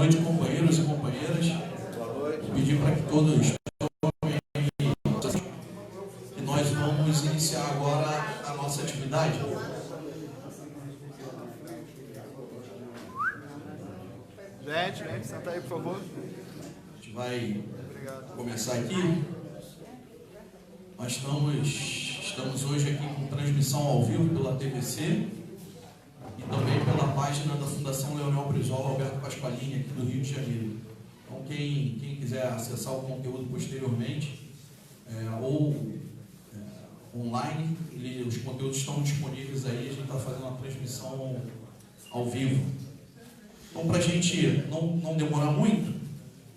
noite, companheiros e companheiras. Boa noite. Vou pedir para que todos tomem e nós vamos iniciar agora a nossa atividade. Gente, senta aí, por favor. A gente vai Obrigado. começar aqui. Nós estamos hoje aqui com transmissão ao vivo pela TVC e também pela página da Fundação Leonel Brizola Alberto Pasqualini, aqui do Rio de Janeiro. Então, quem quiser acessar o conteúdo posteriormente online, os conteúdos estão disponíveis aí, a gente está fazendo uma transmissão ao vivo. Então, para a gente não demorar muito,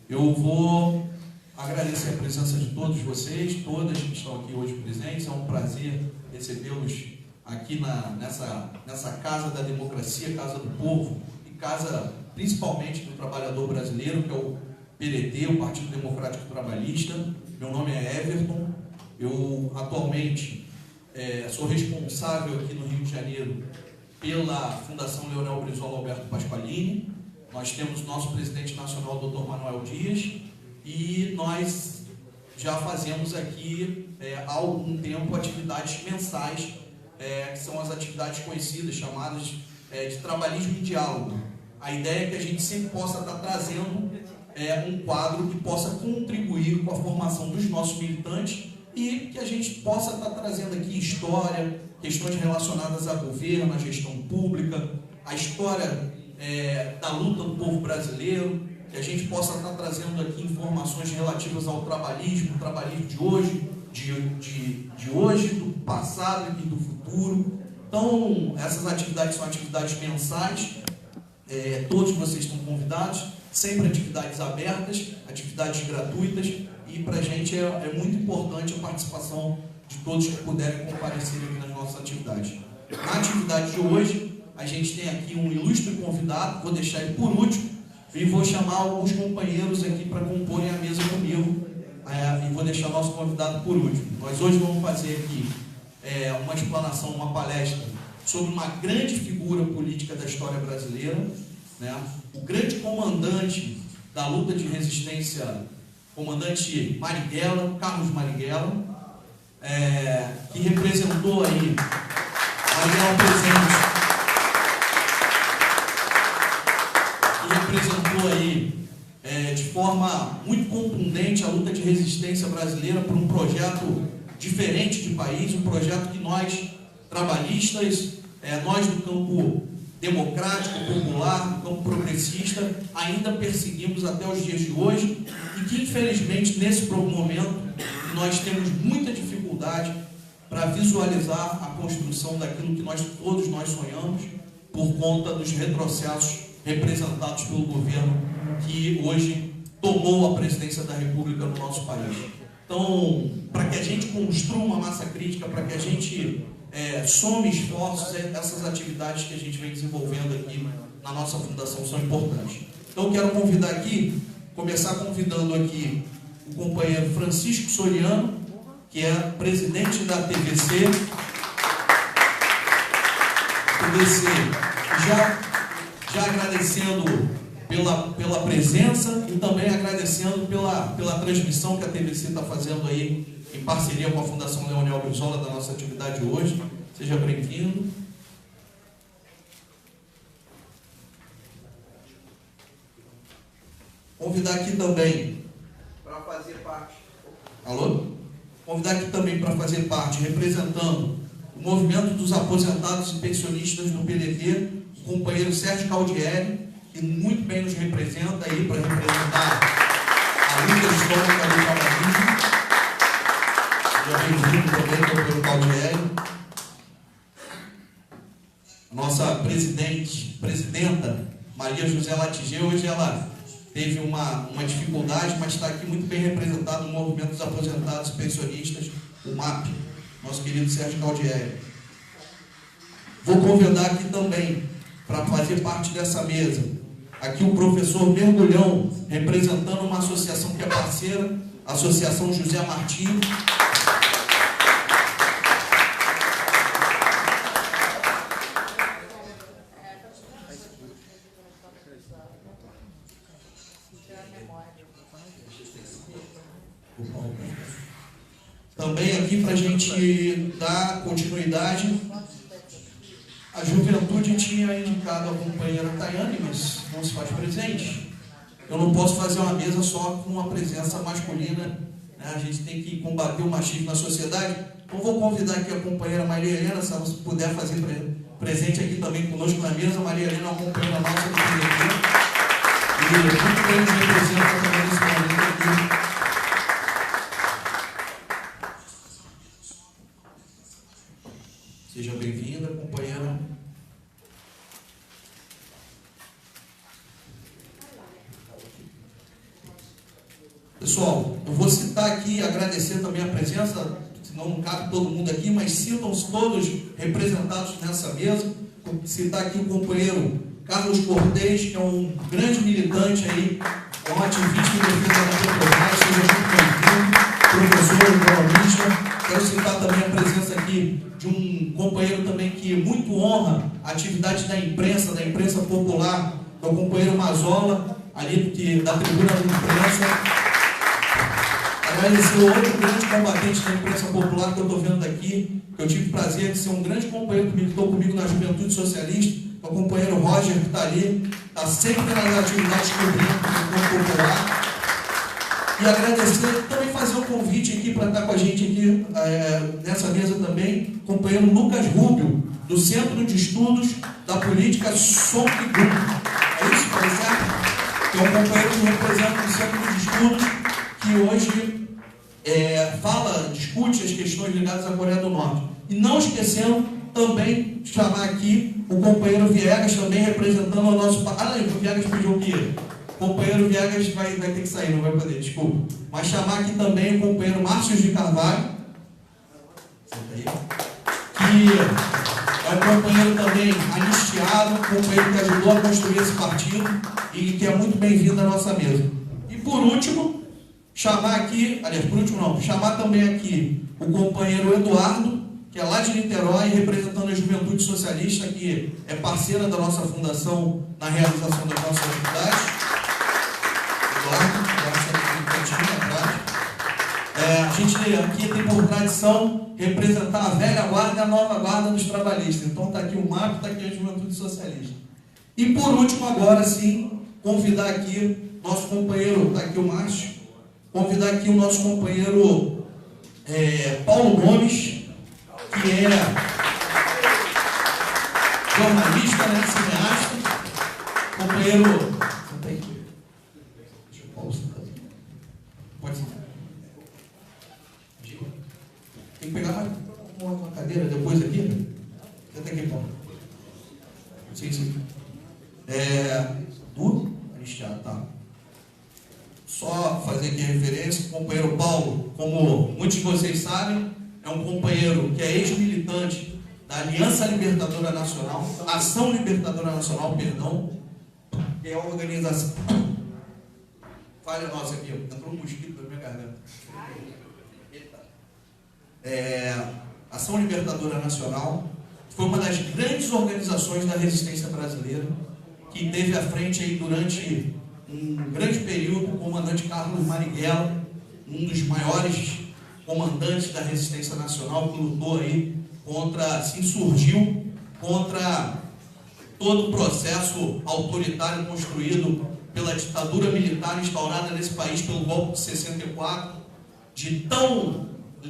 eu vou agradecer a presença de todos vocês, todas que estão aqui hoje presentes. É um prazer recebê-los aqui nessa casa da democracia, casa do povo e casa principalmente do trabalhador brasileiro, que é o PDT, o Partido Democrático Trabalhista. Meu nome é Everton, eu atualmente sou responsável aqui no Rio de Janeiro pela Fundação Leonel Brizola Alberto Pasqualini. Nós temos nosso presidente nacional, Dr. Manuel Dias, e nós já fazemos aqui há algum tempo atividades mensais, que são as atividades conhecidas, chamadas de trabalhismo em diálogo. A ideia é que a gente sempre possa estar trazendo um quadro que possa contribuir com a formação dos nossos militantes e que a gente possa estar trazendo aqui história, questões relacionadas a governo, a gestão pública, a história da luta do povo brasileiro, que a gente possa estar trazendo aqui informações relativas ao trabalhismo de hoje, de hoje, do passado e do futuro. Então, essas atividades são atividades mensais, todos vocês estão convidados, sempre atividades abertas, atividades gratuitas, e para a gente é muito importante a participação de todos que puderem comparecer aqui nas nossas atividades. Na atividade de hoje, a gente tem aqui um ilustre convidado, vou deixar ele por último, e vou chamar alguns companheiros aqui para comporem a mesa comigo, e vou deixar nosso convidado por último. Nós hoje vamos fazer aqui uma explanação, uma palestra sobre uma grande figura política da história brasileira, né? O grande comandante da luta de resistência, comandante Marighella, Carlos Marighella, que representou aí, Marighella presente, representou aí de forma muito contundente a luta de resistência brasileira por um projeto diferente de país, um projeto que nós, trabalhistas, nós do campo democrático, popular, do campo progressista, ainda perseguimos até os dias de hoje, e que infelizmente nesse momento nós temos muita dificuldade para visualizar a construção daquilo que todos nós sonhamos, por conta dos retrocessos representados pelo governo que hoje tomou a presidência da República no nosso país. Então, para que a gente construa uma massa crítica, para que a gente some esforços, essas atividades que a gente vem desenvolvendo aqui na nossa fundação são importantes. Então, eu quero convidar aqui, começar convidando aqui o companheiro Francisco Soriano, que é presidente da TVC. Já agradecendo pela presença e também agradecendo pela transmissão que a TVC está fazendo aí em parceria com a Fundação Leonel Brizola da nossa atividade hoje. Seja bem-vindo. Convidar aqui também para fazer parte. Alô? Convidar aqui também para fazer parte, representando o movimento dos aposentados e pensionistas do PDT, o companheiro Sérgio Caldieri, que muito bem nos representa aí para representar a luta histórica do trabalhismo. Seja bem-vindo também, companheiro Caldieri. Nossa presidenta, Maria José Latigê, hoje ela teve uma dificuldade, mas está aqui muito bem representado no movimento dos aposentados e pensionistas, o MAP, nosso querido Sérgio Caldieri. Vou convidar aqui também, para fazer parte dessa mesa, aqui o professor Mergulhão, representando uma associação que é parceira, a Associação José Martí. também aqui para a gente dar continuidade. A juventude tinha indicado a companheira Tayane, mas não se faz presente. Eu não posso fazer uma mesa só com a presença masculina, né? A gente tem que combater o machismo na sociedade. Então vou convidar aqui a companheira Maria Helena, se ela puder fazer presente aqui também conosco na mesa. Maria Helena é uma companheira nossa do PDT. E muito bem nos representa também nesse momento aqui. Seja bem-vinda, companheira. Pessoal, eu vou citar aqui, agradecer também a presença, senão não cabe todo mundo aqui, mas sintam-se todos representados nessa mesa. Vou citar aqui o companheiro Carlos Cortez, que é um grande militante aí, é um ativista em defesa da Petrobras, seja muito bem-vindo, professor, economista. Quero citar também a presença aqui de um companheiro também que muito honra a atividade da imprensa popular, que é o companheiro Mazola, ali da tribuna da imprensa. Agradecer outro grande combatente da imprensa popular que eu estou vendo aqui, que eu tive o prazer de ser um grande companheiro que militou comigo na Juventude Socialista, que é o companheiro Roger, que está ali, está sempre nas atividades cobrindo o campo popular. E agradecer, também fazer um convite aqui para estar com a gente aqui nessa mesa também, companheiro Lucas Rubio, do Centro de Estudos da Política Som e Grupo. É isso, tá certo? Que é um companheiro que representa o Centro de Estudos, que hoje discute as questões ligadas à Coreia do Norte. E não esquecendo também de chamar aqui o companheiro Viegas, também representando o nosso... o Viegas pediu o quê? O companheiro Viegas vai ter que sair, não vai poder, desculpa. Mas chamar aqui também o companheiro Márcio de Carvalho, que é um companheiro também anistiado, um companheiro que ajudou a construir esse partido e que é muito bem-vindo à nossa mesa. E por último, chamar também aqui o companheiro Eduardo, que é lá de Niterói, representando a Juventude Socialista, que é parceira da nossa fundação na realização das nossas atividades. Eduardo, a gente aqui tem por tradição representar a velha guarda e a nova guarda dos trabalhistas. Então está aqui o MAP, está aqui a Juventude Socialista. E por último, agora sim, convidar aqui nosso companheiro, está aqui o Márcio, convidar aqui o nosso companheiro Paulo Gomes, que é jornalista, né, cineasta, companheiro... Deixa o Paulo sentar aqui. Pode sentar. Tem que pegar uma cadeira depois aqui. Senta aqui, Paulo. Sim. Do Anistiado, tá. Só fazer aqui a referência, o companheiro Paulo, como muitos de vocês sabem, é um companheiro que é ex-militante da Aliança Libertadora Nacional, Ação Libertadora Nacional, perdão, que é a organização... Falha nossa aqui, entrou um mosquito na minha garganta. Ação Libertadora Nacional foi uma das grandes organizações da resistência brasileira, que teve à frente aí durante um grande período o comandante Carlos Marighella, um dos maiores comandantes da resistência nacional, que lutou aí se insurgiu contra todo o processo autoritário construído pela ditadura militar instaurada nesse país pelo golpe de 64, de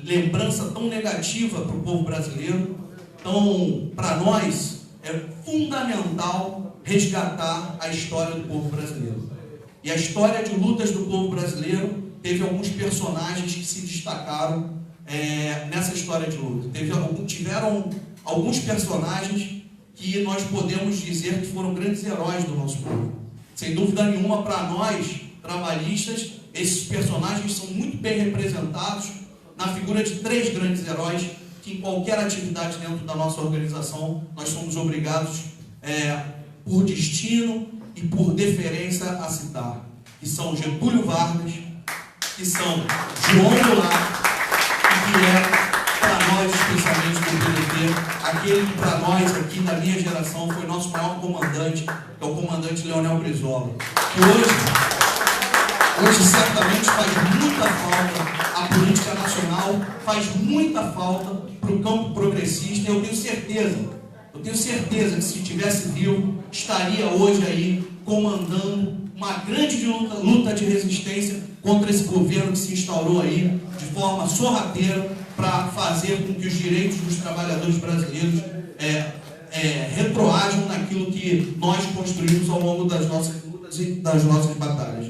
lembrança tão negativa para o povo brasileiro. Então, para nós, é fundamental resgatar a história do povo brasileiro. E a história de lutas do povo brasileiro teve alguns personagens que se destacaram nessa história de luta. Tiveram alguns personagens que nós podemos dizer que foram grandes heróis do nosso povo. Sem dúvida nenhuma, para nós, trabalhistas, esses personagens são muito bem representados na figura de 3 grandes heróis que em qualquer atividade dentro da nossa organização nós somos obrigados, por destino e por deferência, a citar. Que são Getúlio Vargas, que são João Goulart, e que para nós, especialmente do PDT, aquele que para nós aqui da minha geração foi nosso maior comandante, que é o comandante Leonel Brizola, que hoje certamente faz muita falta a política nacional, faz muita falta para o campo progressista. Eu tenho certeza que se estivesse vivo, estaria hoje aí comandando uma grande luta de resistência contra esse governo que se instaurou aí de forma sorrateira para fazer com que os direitos dos trabalhadores brasileiros retroajam naquilo que nós construímos ao longo das nossas lutas e das nossas batalhas.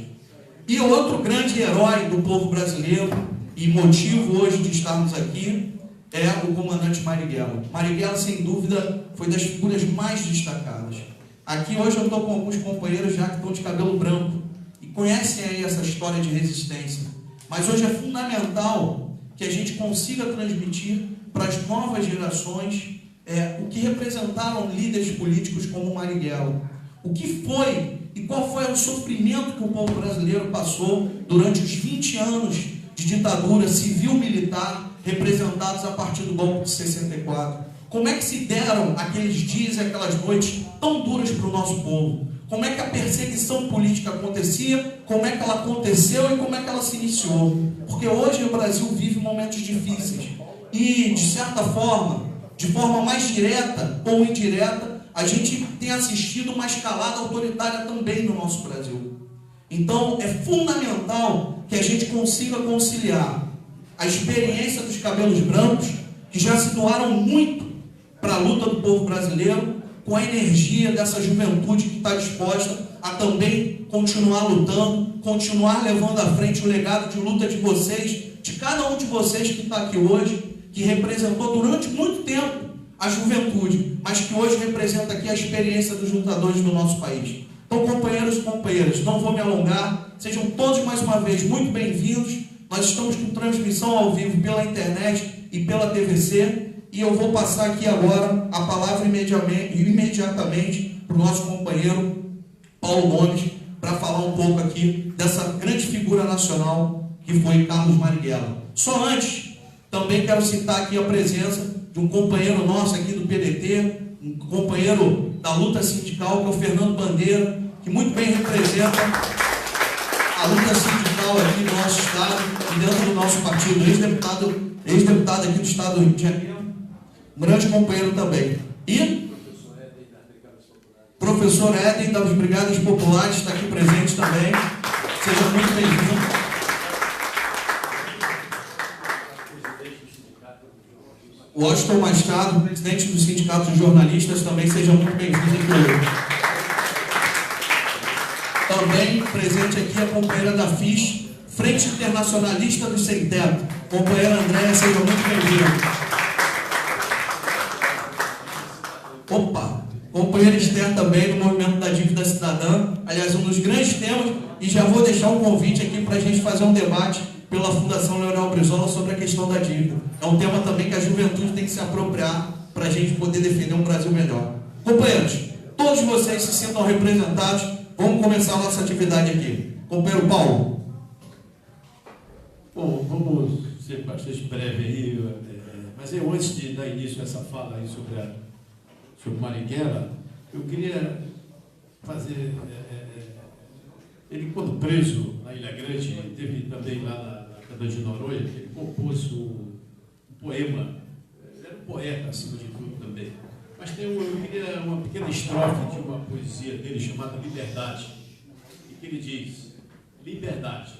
E outro grande herói do povo brasileiro e motivo hoje de estarmos aqui é o comandante Marighella. Marighella, sem dúvida, foi das figuras mais destacadas. Aqui hoje eu estou com alguns companheiros já que estão de cabelo branco e conhecem aí essa história de resistência. Mas hoje é fundamental que a gente consiga transmitir para as novas gerações o que representaram líderes políticos como Marighella. O que foi e qual foi o sofrimento que o povo brasileiro passou durante os 20 anos de ditadura civil-militar representados a partir do golpe de 64. Como é que se deram aqueles dias e aquelas noites tão duras para o nosso povo? Como é que a perseguição política acontecia, como é que ela aconteceu e como é que ela se iniciou? Porque hoje o Brasil vive momentos difíceis e, de certa forma, de forma mais direta ou indireta, a gente tem assistido uma escalada autoritária também no nosso Brasil. Então, é fundamental que a gente consiga conciliar a experiência dos cabelos brancos, que já se doaram muito para a luta do povo brasileiro, com a energia dessa juventude que está disposta a também continuar lutando, continuar levando à frente o legado de luta de vocês, de cada um de vocês que está aqui hoje, que representou durante muito tempo a juventude, mas que hoje representa aqui a experiência dos lutadores do nosso país. Então, companheiros e companheiras, não vou me alongar, sejam todos mais uma vez muito bem-vindos. Nós estamos com transmissão ao vivo pela internet e pela TVC, e eu vou passar aqui agora a palavra imediatamente para o nosso companheiro Paulo Gomes, para falar um pouco aqui dessa grande figura nacional que foi Carlos Marighella. Só antes, também quero citar aqui a presença de um companheiro nosso aqui do PDT, um companheiro da luta sindical, que é o Fernando Bandeira, que muito bem representa a luta sindical aqui no nosso estado e dentro do nosso partido, ex-deputado aqui do estado do Rio de Janeiro, um grande companheiro também. E professor Éden das Brigadas Populares está aqui presente também. Seja muito bem-vindo. Washington Machado, presidente do Sindicato de Jornalistas, também seja muito bem-vindo aqui hoje. Também presente aqui a companheira da FIS, Frente Internacionalista do Sem Teto, companheira Andréa, seja muito bem-vinda. Opa, companheira Esther também do Movimento da Dívida Cidadã, aliás, um dos grandes temas, e já vou deixar um convite aqui para a gente fazer um debate pela Fundação Leonel Brizola sobre a questão da dívida. É um tema também que a juventude tem que se apropriar para a gente poder defender um Brasil melhor. Companheiros, todos vocês se sintam representados. Vamos começar a nossa atividade aqui. Companheiro Paulo. Bom, vamos ser bastante breve aí, mas eu, antes de dar início a essa fala aí sobre Marighella, eu queria fazer... ele, quando preso na Ilha Grande, teve também lá na Câmara de Noronha, ele compôs um poema. Ele era um poeta, acima de tudo, também. Mas eu queria uma pequena estrofe de uma poesia dele chamada Liberdade, e que ele diz: liberdade,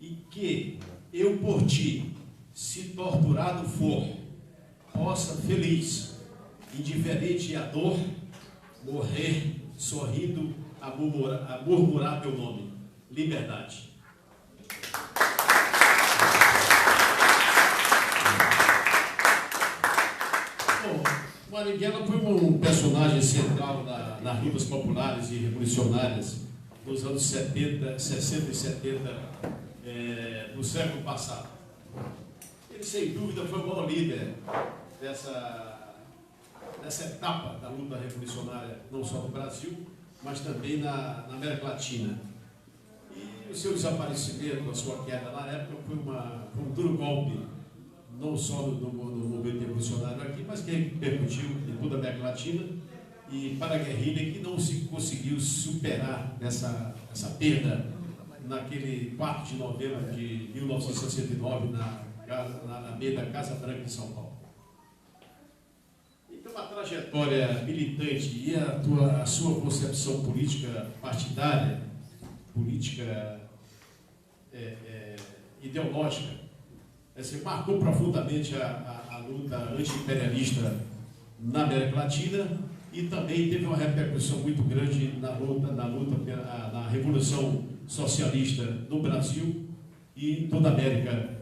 e que eu por ti, se torturado for, possa feliz, indiferente à dor, morrer sorrindo a murmurar teu nome. Liberdade. Bom, Marighella foi um personagem central nas lutas populares e revolucionárias nos anos 70, 60 e 70 do século passado. Ele, sem dúvida, foi o maior líder dessa etapa da luta revolucionária, não só no Brasil, mas também na América Latina. E o seu desaparecimento, a sua queda na época, foi um duro golpe, não só no movimento revolucionário aqui, mas que repercutiu em toda a América Latina e para a guerrilha, que não se conseguiu superar essa perda naquele 4 de novembro de 1969, na meia da Casa Branca de São Paulo. Então, a trajetória militante e a sua concepção política partidária, política ideológica, marcou profundamente a luta anti-imperialista na América Latina e também teve uma repercussão muito grande na Revolução Socialista no Brasil e toda a América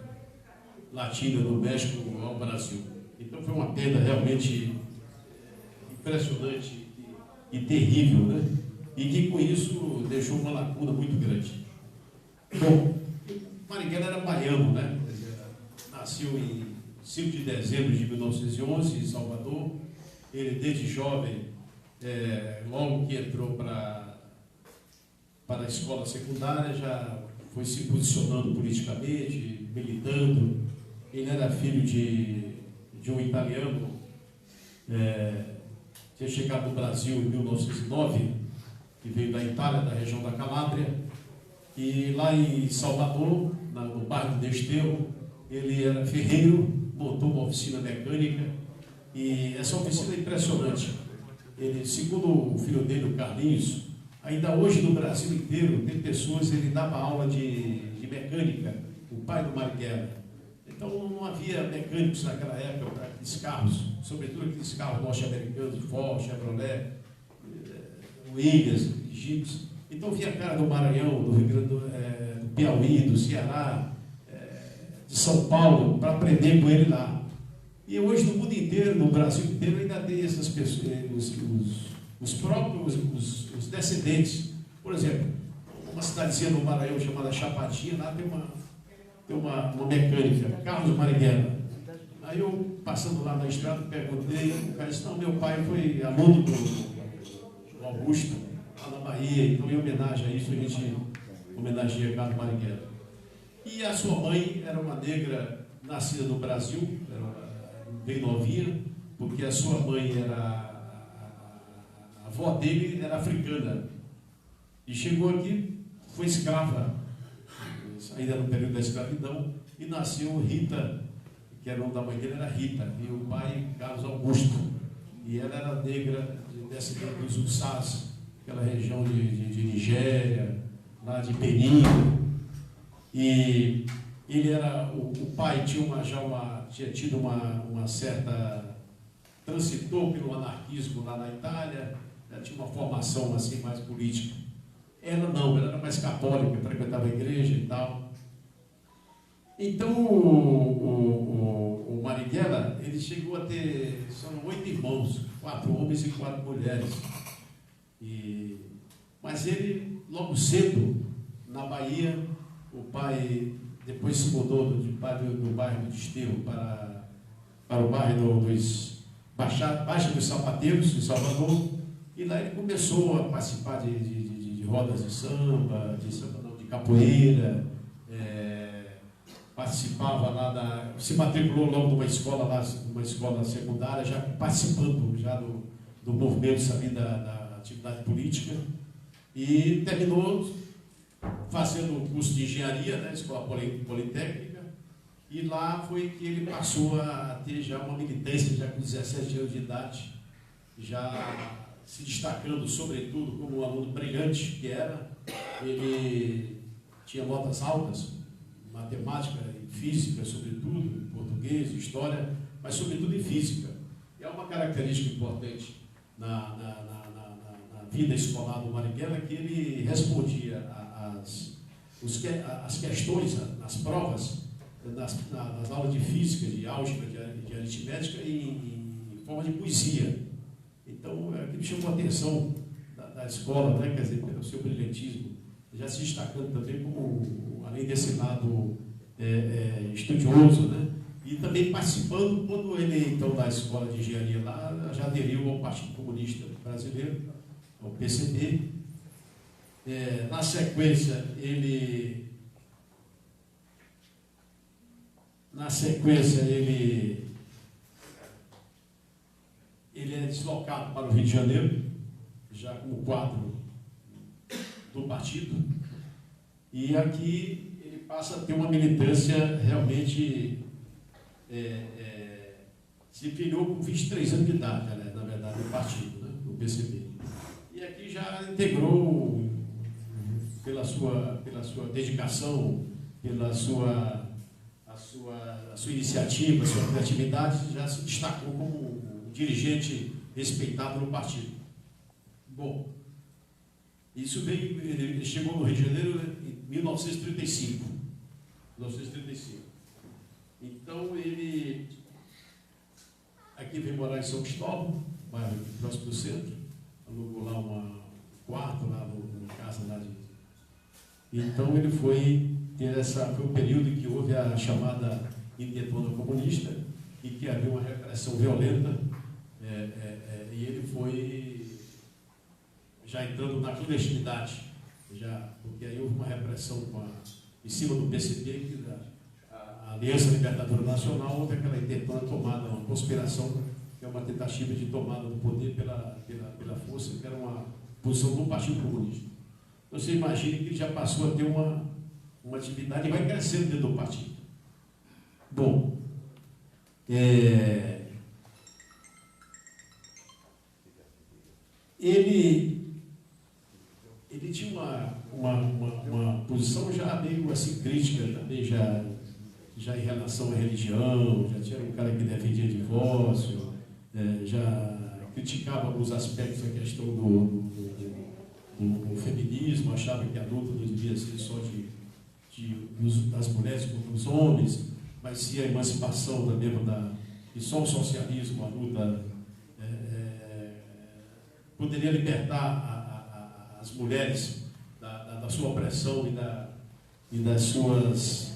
Latina, do México ao Brasil. Então foi uma perda realmente impressionante e terrível, né? E que com isso deixou uma lacuna muito grande. Bom, Marighella era baiano, né? Nasceu em 5 de dezembro de 1911 em Salvador. Ele, desde jovem, logo que entrou para a escola secundária, já foi se posicionando politicamente, militando. Ele era filho de um italiano, tinha chegado no Brasil em 1909, que veio da Itália, da região da Calábria, e lá em Salvador, no bairro do Desterro, ele era ferreiro, montou uma oficina mecânica, e essa oficina é impressionante. Ele, segundo o filho dele, o Carlinhos, ainda hoje no Brasil inteiro tem pessoas, ele dava aula de mecânica, o pai do Marighella. Então não havia mecânicos naquela época para aqueles carros, sobretudo aqueles carros norte-americanos, Ford, Chevrolet, Williams, Jeeps. Então vinha cara do Maranhão, do Rio Grande do Piauí, do Ceará, de São Paulo, para aprender com ele lá. E hoje no mundo inteiro, no Brasil inteiro, ainda tem essas pessoas, os próprios, os descendentes. Por exemplo, uma cidadezinha no Maranhão chamada Chapadinha, lá tem uma mecânica, Carlos Marighella. Aí eu, passando lá na estrada, perguntei, o cara disse, não, meu pai foi aluno do Augusto, lá na Bahia, então em homenagem a isso a gente homenageia Carlos Marighella. E a sua mãe era uma negra nascida no Brasil, era bem novinha, porque a sua mãe a avó dele era africana. E chegou aqui, foi escrava, ainda no período da escravidão, e nasceu Rita, que era o nome da mãe dele, era Rita, e o pai, Carlos Augusto. E ela era negra, descendente dos Ussás, aquela região de Nigéria, lá de Benin. E ele era, o pai tinha tido uma certa, transitou pelo anarquismo lá na Itália, tinha uma formação assim mais política. Ela não, ela era mais católica, frequentava a igreja e tal. Então o Marighella, ele chegou a ter, são 8 irmãos, 4 homens e 4 mulheres. Mas ele, logo cedo, na Bahia, o pai depois se mudou do bairro do Desterro para o bairro dos Baixa dos Sapateiros, em Salvador, e lá ele começou a participar de rodas de samba, de capoeira, participava lá se matriculou logo numa escola lá, uma escola secundária, já participando já do movimento, sabe, da atividade política, e terminou fazendo o curso de engenharia, né, escola politécnica, e lá foi que ele passou a ter já uma militância, já com 17 anos de idade, já se destacando, sobretudo, como um aluno brilhante que era. Ele tinha notas altas, matemática e física, sobretudo, português, história, mas sobretudo em física. É uma característica importante na vida escolar do Marighella, que ele respondia as questões, nas provas, nas aulas de física, de álgebra, de aritmética, em forma de poesia. Então, aquilo chamou a atenção da escola, né? Quer dizer, pelo seu brilhantismo, já se destacando também como, além desse lado estudioso, né? E também participando, quando ele, então, da escola de engenharia lá, já aderiu ao Partido Comunista Brasileiro, ao PCB. Na sequência, ele é deslocado para o Rio de Janeiro, já como quadro do partido, E aqui ele passa a ter uma militância realmente... se filiou com 23 anos de idade, né, na verdade, no partido, né, no PCB. E aqui já integrou, pela sua dedicação, pela sua iniciativa, sua criatividade, já se destacou como um dirigente respeitado no partido. Bom, isso veio, ele chegou no Rio de Janeiro em 1935. Então ele aqui veio morar em São Cristóvão, bairro próximo do centro, alugou lá um quarto lá na casa lá de. Então ele foi o período em que houve a chamada intentona comunista e que havia uma repressão violenta, e ele foi já entrando na clandestinidade, porque aí houve uma repressão em cima do PCB, que a Aliança Libertadora Nacional, houve aquela intentona tomada, uma conspiração, que é uma tentativa de tomada do poder pela força, que era uma posição do Partido Comunista. Você imagina que ele já passou a ter uma atividade e vai crescendo dentro do partido. Bom, ele tinha uma posição já meio assim crítica também, já em relação à religião, já tinha um cara que defendia divórcio, já criticava alguns aspectos da questão do feminismo, achava que a luta não devia ser só das mulheres contra os homens, mas sim a emancipação e só o socialismo, a luta poderia libertar as mulheres da sua opressão e das suas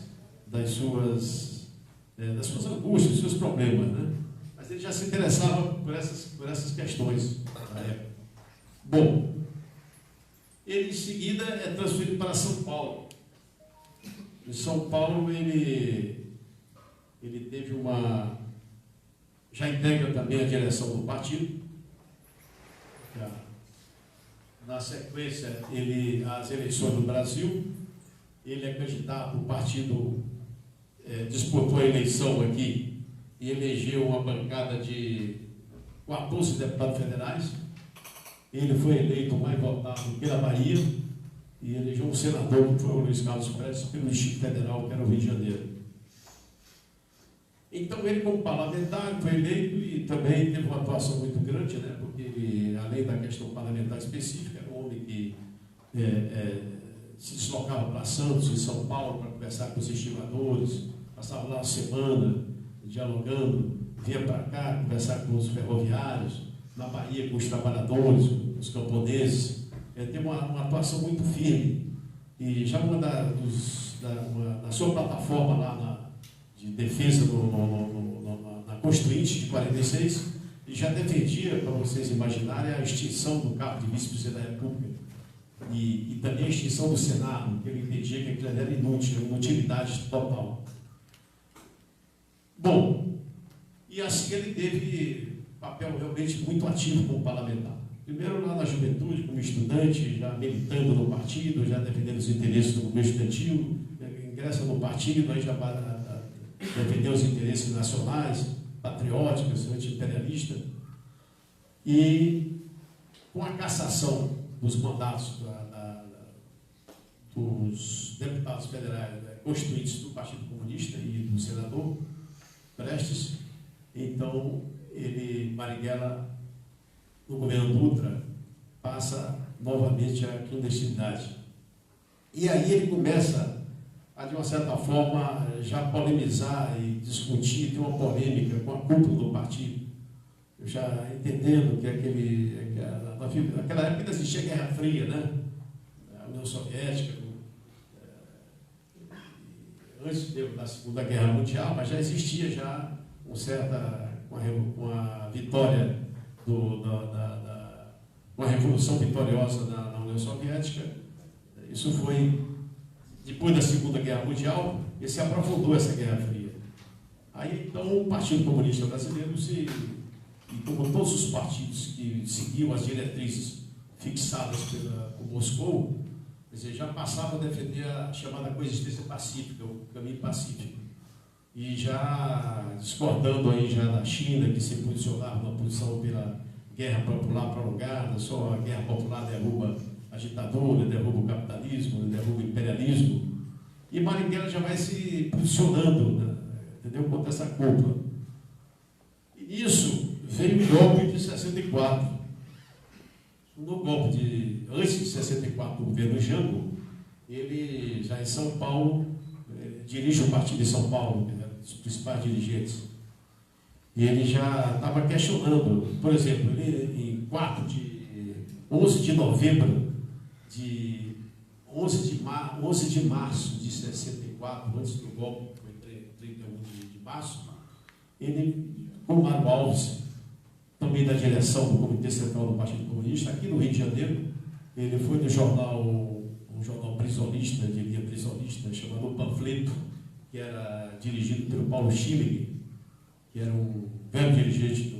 angústias, dos seus problemas, né? Mas ele já se interessava por essas questões na época. Bom, ele em seguida é transferido para São Paulo. Em São Paulo ele teve já integra também a direção do partido. Na sequência, as eleições do Brasil, ele é candidato, o partido disputou a eleição aqui e elegeu uma bancada de 14 deputados federais. Ele foi eleito o mais votado pela Bahia e elegeu um senador, que foi o Luiz Carlos Prestes, pelo Distrito Federal, que era o Rio de Janeiro. Então ele, como parlamentar, foi eleito e também teve uma atuação muito grande, né? Porque ele, além da questão parlamentar específica, era um homem que se deslocava para Santos e São Paulo para conversar com os estimadores, passava lá uma semana dialogando, vinha para cá conversar com os ferroviários, na Bahia com os trabalhadores, os camponeses. Teve uma atuação muito firme. E já na sua plataforma lá de defesa na Constituinte de 46, ele já defendia, para vocês imaginarem, a extinção do cargo de vice-presidente da República e também a extinção do Senado, porque ele entendia que aquilo era inútil, inutilidade total. Bom, e assim ele teve papel realmente muito ativo como parlamentar. Primeiro lá na juventude, como estudante, já militando no partido, já defendendo os interesses do movimento estudantil, ingressa no partido, aí já defendeu os interesses nacionais, patrióticos, anti-imperialistas, e com a cassação dos mandatos dos deputados federais constituintes do Partido Comunista e do senador Prestes, então Marighella, no governo Dutra, passa novamente a clandestinidade. E aí ele começa a, de uma certa forma, já polemizar e discutir, ter uma polêmica com a cúpula do partido, já entendendo que naquela época ainda existia a Guerra Fria, né? A União Soviética, antes da Segunda Guerra Mundial, mas já existia já uma vitória, uma revolução vitoriosa na União Soviética. Isso foi depois da Segunda Guerra Mundial, e se aprofundou essa Guerra Fria. Aí, então, o Partido Comunista Brasileiro como todos os partidos que seguiam as diretrizes fixadas por Moscou, quer dizer, já passava a defender a chamada coexistência pacífica, o caminho pacífico. E já discordando aí já da China, que se posicionava numa posição pela guerra popular prolongada, só a guerra popular derruba a ditadura, derruba o capitalismo, derruba o imperialismo. E Marighella já vai se posicionando, né, entendeu, contra essa cúpula. E nisso veio o golpe de 64. No golpe antes de 64, do governo Jango, ele já em São Paulo, dirige o partido de São Paulo, né, os principais dirigentes. E ele já estava questionando, por exemplo, ele, em 11 de novembro de 11 de março de 64, antes do golpe, foi 31 de março, ele, com Mário Alves, também da direção do Comitê Central do Partido Comunista, aqui no Rio de Janeiro, ele foi no jornal, um jornal prisionista, de linha prisionista, chamado Panfleto, que era dirigido pelo Paulo Schilling, que era um velho dirigente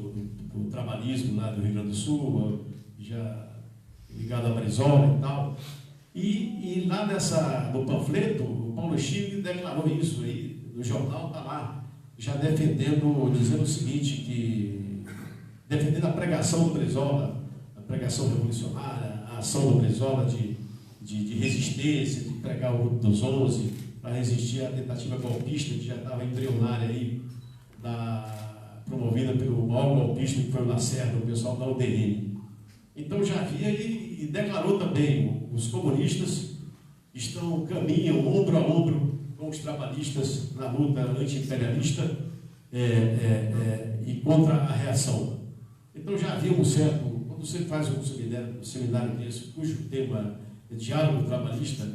do trabalhismo lá do Rio Grande do Sul, já ligado à Brizola e tal. E lá no panfleto, o Paulo Schilling declarou isso aí, no jornal está lá, já dizendo o seguinte, defendendo a pregação do Brizola, a pregação revolucionária, a ação do Brizola de resistência, de pregar o Grupo dos 11, para resistir à tentativa golpista que já estava embrionária aí, promovida pelo maior golpista que foi o Lacerda, o pessoal da UDN. Então já havia e declarou também, os comunistas caminham ombro a ombro com os trabalhistas na luta anti-imperialista e contra a reação. Então já havia um certo, quando você faz um seminário desse, cujo tema é diálogo trabalhista,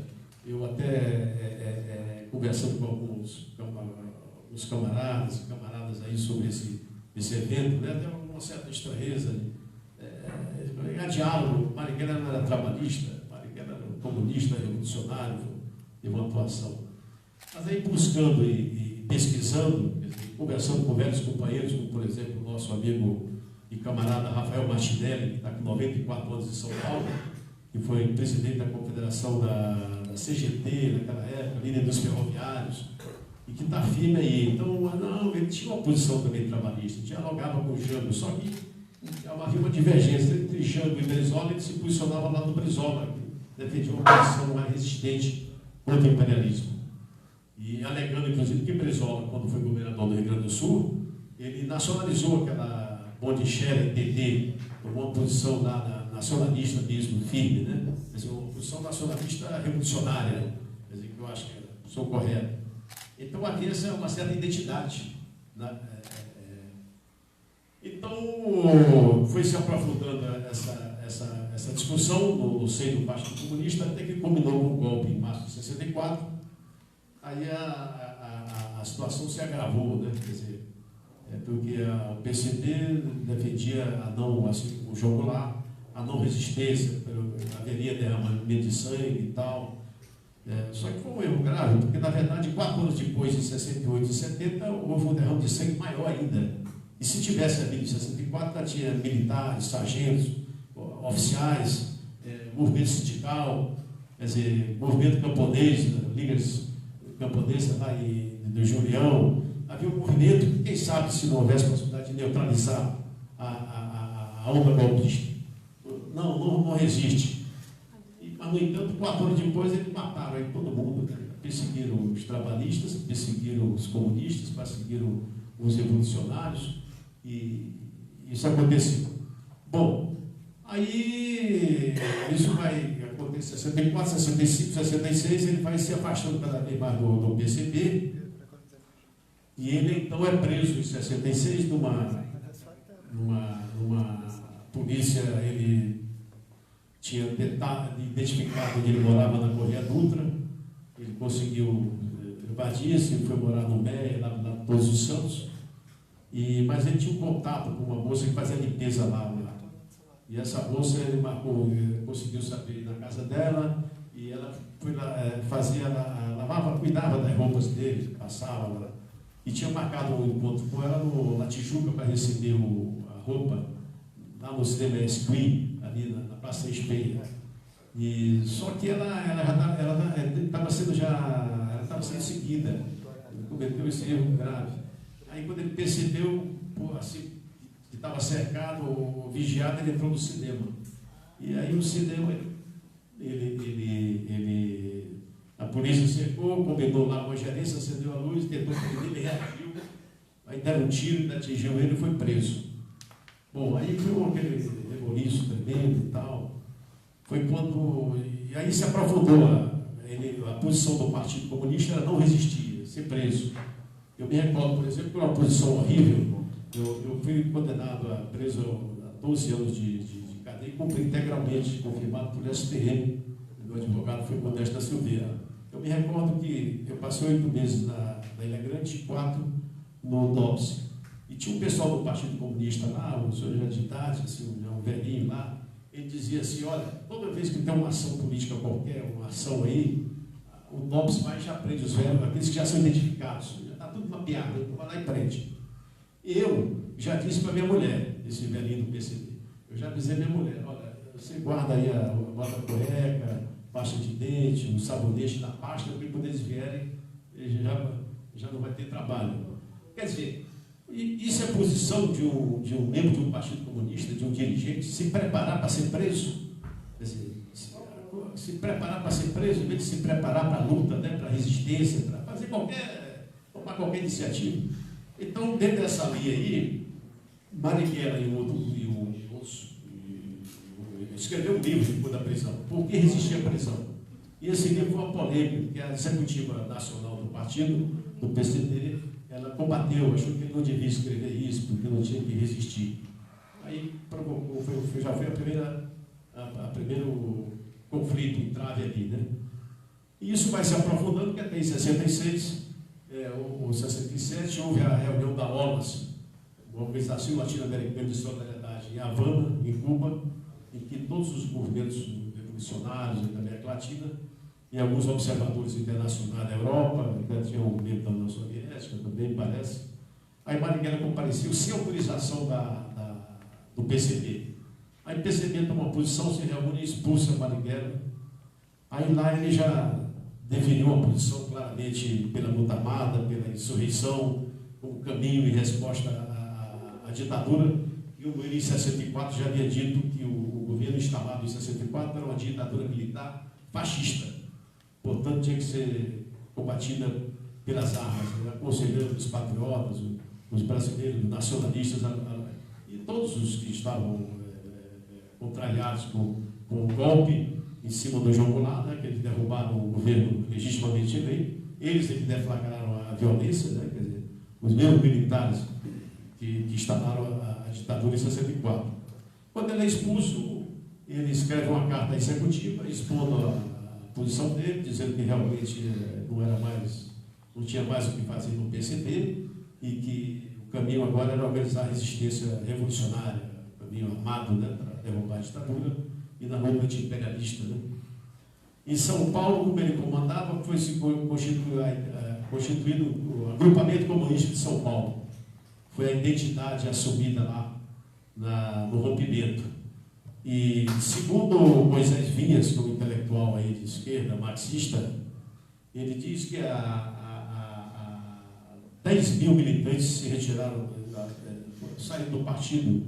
eu até conversando com alguns camaradas e camaradas aí sobre esse evento, né, até uma certa estranheza. A diálogo, Marighella não era trabalhista, Marighella era comunista, revolucionário, de uma atuação. Mas aí buscando e pesquisando, conversando com velhos companheiros, como por exemplo o nosso amigo e camarada Rafael Martinelli, que está com 94 anos em São Paulo, que foi presidente da Confederação da CGT naquela época, líder dos ferroviários, e que está firme aí. Então, ele tinha uma posição também trabalhista, dialogava com o Jango, só que havia uma divergência entre Jango e Brizola, ele se posicionava lá no Brizola, que defendia uma posição mais resistente contra o imperialismo. E alegando, inclusive, que Brizola, quando foi governador do Rio Grande do Sul, ele nacionalizou aquela Bondixera TT, tomou uma posição nacionalista mesmo, firme, né? Quer dizer, uma posição nacionalista revolucionária, quer dizer, que eu acho que é a posição correta. Então havia uma certa identidade, né? Então foi se aprofundando essa discussão no seio do Partido Comunista, até que culminou com o golpe em março de 64. Aí a situação se agravou, né? Quer dizer, porque o PCB defendia assim como o João Goulart, a não resistência, haveria derramamento de sangue e tal. Só que foi um erro grave, porque na verdade 4 anos depois, em 68 e 70, houve um derrame de sangue maior ainda. E se tivesse havido em 64, já tinha militares, sargentos, oficiais, movimento sindical, quer dizer, movimento camponês, ligas camponesas lá do Julião. Havia um movimento que, quem sabe, se não houvesse possibilidade de neutralizar a onda golpista. Não resiste. Mas, no entanto, 4 anos depois, eles mataram aí todo mundo, né? Perseguiram os trabalhistas, perseguiram os comunistas, perseguiram os revolucionários, e isso aconteceu. Bom, aí isso vai acontecer em 64, 65, 66, ele vai se afastando cada vez mais do PCB, e ele então é preso em 66 numa polícia. Ele tinha tentado identificar onde ele morava na Correia Dutra, ele conseguiu evadir-se, ele foi morar no Meia, lá em Todos os Santos, mas ele tinha um contato com uma moça que fazia limpeza lá. E essa moça ele conseguiu saber na casa dela, e ela foi lá, lavava, cuidava das roupas dele, passava lá, e tinha marcado um encontro com ela na Tijuca para receber a roupa, lá no cinema Esquim, ali na Praça Espenha. E, só que ela estava sendo seguida, cometeu esse erro grave. Aí quando ele percebeu, assim, que estava cercado ou vigiado, ele entrou no cinema. E aí o cinema, a polícia cercou, combinou lá com a gerência, acendeu a luz, tentou prender, ele reagiu, aí deram um tiro, ele atingiu ele e foi preso. Bom, aí viu aquele reboliço tremendo e tal. Foi quando. E aí se aprofundou a posição do Partido Comunista era não resistir, ser preso. Eu me recordo, por exemplo, que uma posição horrível. Eu fui condenado a preso a 12 anos de cadeia e cumpri integralmente, confirmado por STM. Meu advogado foi Modesto da Silveira. Eu me recordo que eu passei 8 meses na Ilha Grande e 4 no DOPS. E tinha um pessoal do Partido Comunista lá, um senhor já de idade, assim, um velhinho lá. Ele dizia assim, olha, toda vez que tem uma ação política qualquer, uma ação aí, o DOPS vai e já prende os velhos, aqueles que já são identificados, já está tudo mapeado, ele vai lá e prende. Eu já disse para minha mulher, esse velhinho do PCB, eu já avisei minha mulher, olha, você guarda aí a bota cueca, pasta de dente, o sabonete na pasta, porque quando eles vierem, já não vai ter trabalho. Quer dizer, isso é a posição de um membro de um partido comunista, de um dirigente, se preparar para ser preso. Quer dizer, se preparar para ser preso, em vez de se preparar para a luta, né, para a resistência, para fazer tomar qualquer iniciativa. Então, dentro dessa linha aí, Marighella e outros escreveu um livro depois da prisão, Por que resistir à prisão? E esse livro foi uma polêmica, que a executiva nacional do partido, do PCB, ela combateu, achou que ele não devia escrever isso, porque não tinha que resistir. Aí provocou, já foi a primeiro conflito, entrave ali, né? E isso vai se aprofundando, porque até em 66, ou 67, houve a reunião da OLAS, uma organização latino-americana de solidariedade em Havana, em Cuba, em que todos os movimentos revolucionários da América Latina e alguns observadores internacionais da Europa, ainda tinha um membro da União Soviética também, parece. Aí Marighella compareceu sem autorização do PCB. Aí o PCB toma uma posição, se reúne e expulsa Marighella. Aí lá ele já definiu uma posição claramente pela luta armada, pela insurreição, como caminho e resposta à ditadura. E o Luiz, em 64, já havia dito que o governo instalado em 64 era uma ditadura militar fascista. Portanto, tinha que ser combatida pelas armas, aconselhando os patriotas, os brasileiros, os nacionalistas, e todos os que estavam contrariados com o golpe em cima do João Goulart, né, que eles derrubaram o governo legitimamente eleito, eles é que deflagraram a violência, né, quer dizer, os mesmos militares que instalaram a ditadura em 64. Quando ele é expulso, ele escreve uma carta executiva expondo a posição dele, dizendo que realmente não tinha mais o que fazer no PCB e que o caminho agora era organizar a resistência revolucionária, o caminho armado, né, para derrubar a ditadura e na luta anti-imperialista. Né. Em São Paulo, como ele comandava, foi se constituído o Agrupamento Comunista de São Paulo. Foi a identidade assumida lá no rompimento. E, segundo Moisés Vinhas, que é um intelectual aí de esquerda, marxista, ele diz que 10 mil militantes se retiraram, saíram do partido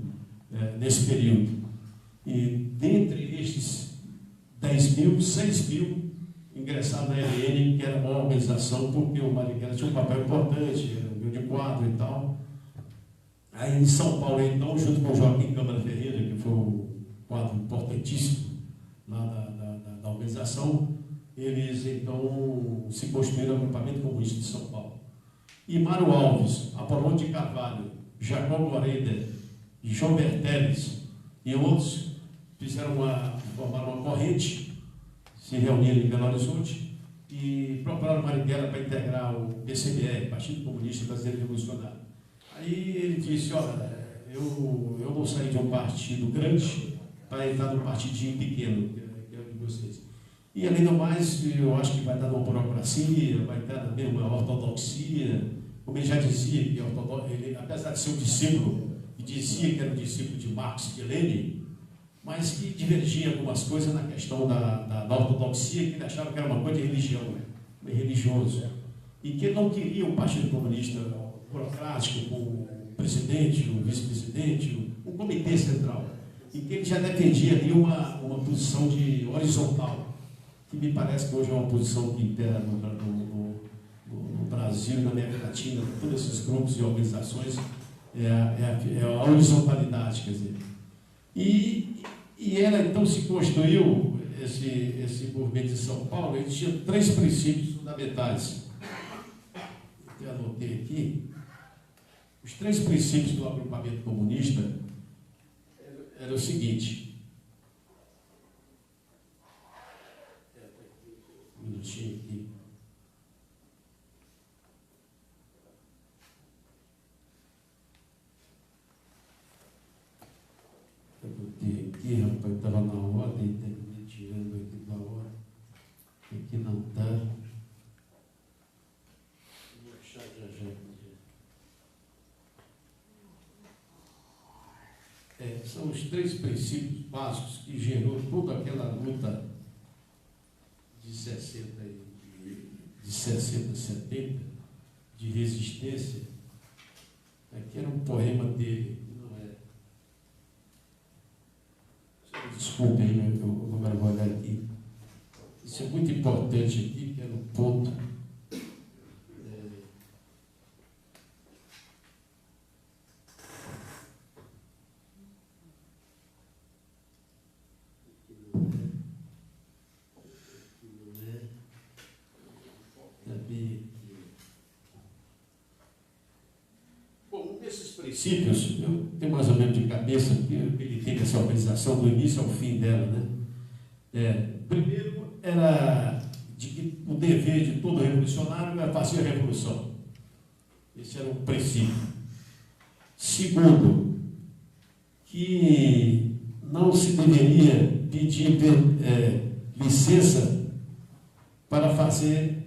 nesse período. E, dentre estes 10 mil, 6 mil ingressaram na LN, que era uma organização, porque o Marighella tinha um papel importante, era um meu de quadro e tal. Aí em São Paulo, então, junto com o Joaquim Câmara Ferreira, que foi um quadro importantíssimo lá da organização, eles então se constituíram no Agrupamento Comunista de São Paulo. E Mário Alves, Apolônio de Carvalho, Jacó Goreda e João Berteles e outros formaram uma corrente, se reuniram em Belo Horizonte e procuraram Marighella para integrar o PCBR, Partido Comunista Brasileiro Revolucionário. Aí ele disse, olha, eu vou sair de um partido grande para entrar num partidinho pequeno, que é o de vocês. E, além do mais, eu acho que vai dar uma burocracia, vai dar na mesma ortodoxia, como ele já dizia, que ele, apesar de ser um discípulo, e dizia que era um discípulo de Marx e Lenin, mas que divergia algumas coisas na questão da ortodoxia, que ele achava que era uma coisa de religião, religioso, e que ele não queria o Partido Comunista burocrático, com o presidente, o vice-presidente, o comitê central, e que ele já defendia ali uma posição de horizontal, que me parece que hoje é uma posição que impera no Brasil e na América Latina, todos esses grupos e organizações, é a horizontalidade, quer dizer. E ela então se construiu, esse movimento de São Paulo, ele tinha 3 princípios fundamentais. Eu anotei aqui. Os 3 princípios do agrupamento comunista eram o seguinte. Um minutinho aqui. Eu botei aqui, rapaz, estava na ordem, terminei tirando aqui da hora. Aqui não está. Vou achar já. São os 3 princípios básicos que gerou toda aquela luta de 60, 70, de resistência. Aqui era um poema dele, não é? Desculpem, eu vou olhar aqui. Isso é muito importante aqui, que era um ponto. Bom, esses princípios, eu tenho mais ou menos de cabeça, porque eu militei nessa organização do início ao fim dela, né? Primeiro, era de que o dever de todo revolucionário era fazer a revolução. Esse era um princípio. Segundo, que não se deveria pedir licença para fazer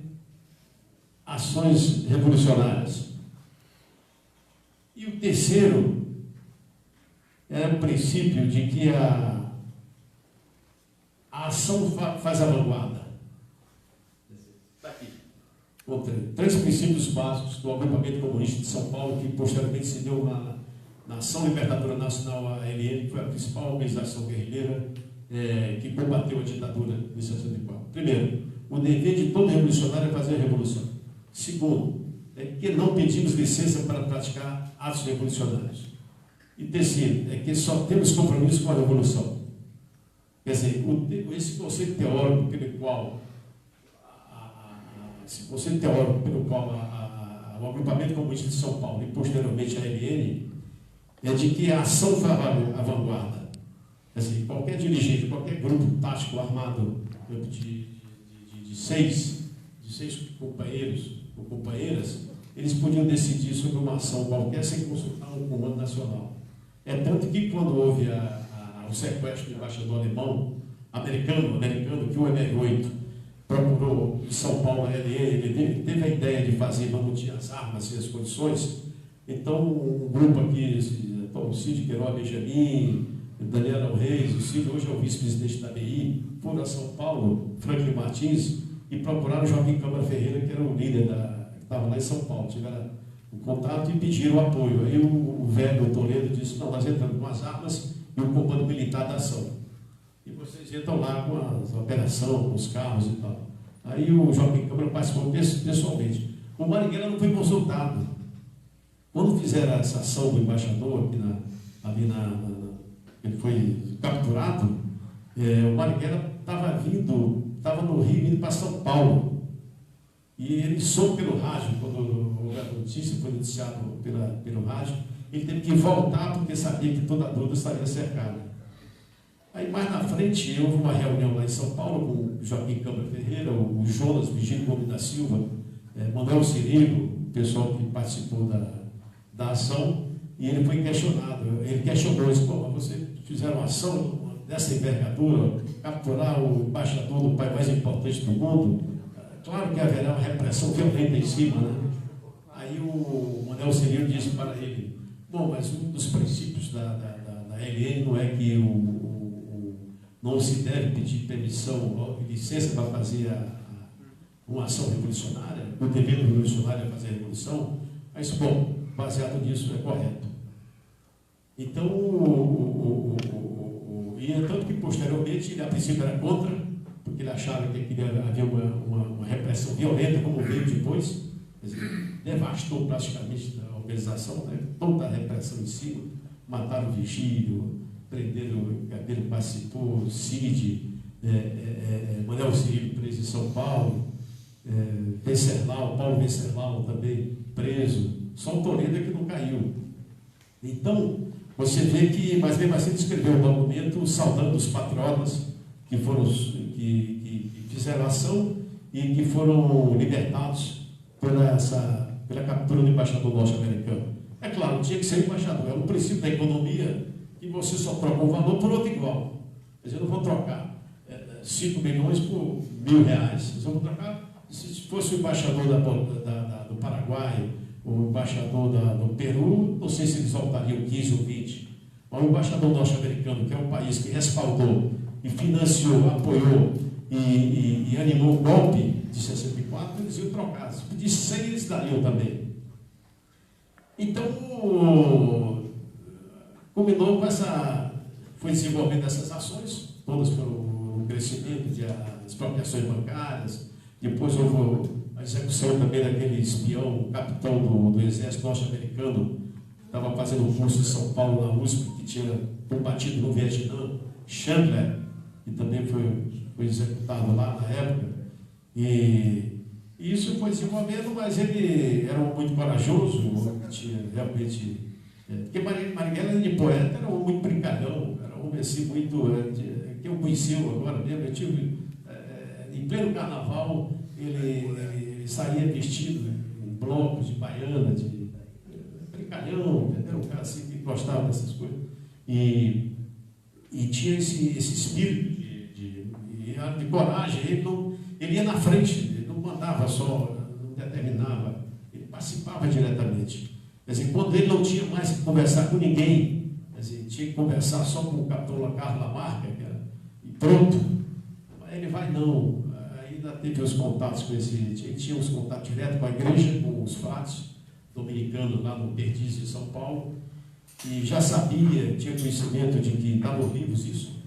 ações revolucionárias. E o terceiro era o princípio de que a ação faz a vanguarda. Está aqui. 3 princípios básicos do agrupamento comunista de São Paulo, que posteriormente se deu na Ação Libertadora Nacional, a ALN, que foi a principal organização guerrilheira que combateu a ditadura em 64. Primeiro, o dever de todo revolucionário é fazer a revolução. Segundo, é que não pedimos licença para praticar atos revolucionários. E terceiro, é que só temos compromisso com a revolução. Quer dizer, esse conceito teórico pelo qual o agrupamento comunista de São Paulo e posteriormente a ALN é de que a ação foi a vanguarda. Quer dizer, qualquer dirigente, qualquer grupo tático armado de seis companheiros ou companheiras, eles podiam decidir sobre uma ação qualquer sem consultar um comando nacional. É tanto que quando houve o sequestro do embaixador americano, que o MR8 procurou em São Paulo, ele teve a ideia de fazer, manutear as armas e as condições. Então, um grupo aqui, o Cid Queiroz Benjamin, Daniel Reis, o Cid hoje é o vice-presidente da BI, foram a São Paulo, Franklin Martins, e procuraram o Joaquim Câmara Ferreira, que era o líder que estava lá em São Paulo. Tiveram o contato e pediram o apoio. Aí o velho Toledo disse: não, nós entramos com as armas e o comando militar da ação. E vocês entram lá com a operação, com os carros e tal. Aí o Joaquim Câmara participou pessoalmente. O Marighella não foi consultado. Quando fizeram essa ação do embaixador, ele foi capturado, o Marighella estava no Rio indo para São Paulo. E ele soube pelo rádio, quando a notícia foi noticiada pelo rádio, ele teve que voltar porque sabia que toda a dúvida estaria cercada. Aí mais na frente houve uma reunião lá em São Paulo com o Joaquim Câmara Ferreira, o Jonas Vigílio Gomes da Silva, Manuel Cirilo, o pessoal que participou da ação, e ele foi questionado. Ele questionou, disse: pô, mas vocês fizeram uma ação dessa envergadura, capturar o embaixador do pai mais importante do mundo, claro que haverá uma repressão violenta em cima, né? Aí o Manuel Cirilo disse para ele: bom, mas um dos princípios da LN não é que o não se deve pedir permissão, licença para fazer uma ação revolucionária, o dever do revolucionário é fazer a revolução, mas, bom, baseado nisso é correto. Então, e é tanto que posteriormente ele a princípio era contra, porque ele achava que havia uma repressão violenta, como veio depois, quer dizer, devastou praticamente a organização, né? Toda a repressão em cima, mataram o Vigílio, prenderam o Gabriel que participou, Cid, Manuel Cirilo preso em São Paulo, Paulo Venceslau também preso, só o Toledo é que não caiu. Então, você vê que, mas mesmo assim, ele escreveu um documento saudando os patriotas que que fizeram ação e que foram libertados pela captura do embaixador norte-americano. É claro, tinha que ser embaixador, é um princípio da economia que você só troca um valor por outro igual. Quer dizer, eu não vou trocar 5 milhões por R$1.000. Eu vou trocar, se fosse o embaixador do Paraguai, o embaixador do Peru, não sei se eles voltariam 15 ou 20, mas o embaixador norte-americano, que é um país que respaldou e financiou, apoiou e animou o golpe de 64, eles iam trocar. Se pedisse 100, eles dariam também. Então, combinou com foi desenvolvendo essas ações, todas pelo crescimento das expropriações bancárias. Depois houve a execução também daquele espião, capitão do exército norte-americano, que estava fazendo um curso em São Paulo, na USP, que tinha combatido no Vietnã, Chandler, que também foi executado lá na época. E isso foi desenvolvendo, mas ele era muito corajoso, tinha realmente... Porque Marighella, de poeta, era um homem muito brincalhão, era um homem assim muito... que eu conheci agora mesmo, eu tive... em pleno carnaval, ele saía vestido em blocos de baiana, de brincalhão, era um cara assim que gostava dessas coisas. E tinha esse espírito de coragem, ele ia na frente, ele não mandava só, não determinava, ele participava diretamente. Quer dizer, quando ele não tinha mais que conversar com ninguém, quer dizer, tinha que conversar só com o capitão Carlos Lamarca, e pronto. Aí ele vai, não. Ainda teve os contatos com ele tinha os contatos diretos com a igreja, com os frades dominicanos lá no Perdizes, em São Paulo, e já sabia, tinha conhecimento de que estavam vivos isso,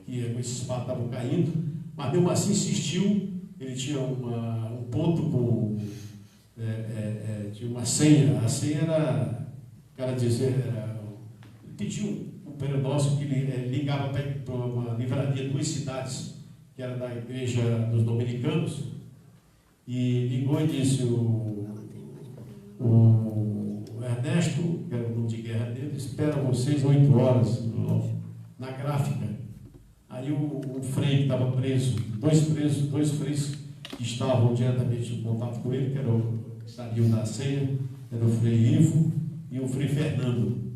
que esses fatos estavam caindo, mas mesmo assim insistiu. Ele tinha um ponto com tinha uma senha. A senha era, o cara dizia, ele pediu um Pedro Nosso que ligava para uma livraria de 2 cidades, que era da igreja dos dominicanos, e ligou e disse: o Ernesto, que era o nome de guerra dele, espera vocês 8 horas na gráfica. Aí o Frei que estava preso, dois freios que estavam diretamente em contato com ele, que estariam na ceia, era o Frei Ivo e o Frei Fernando.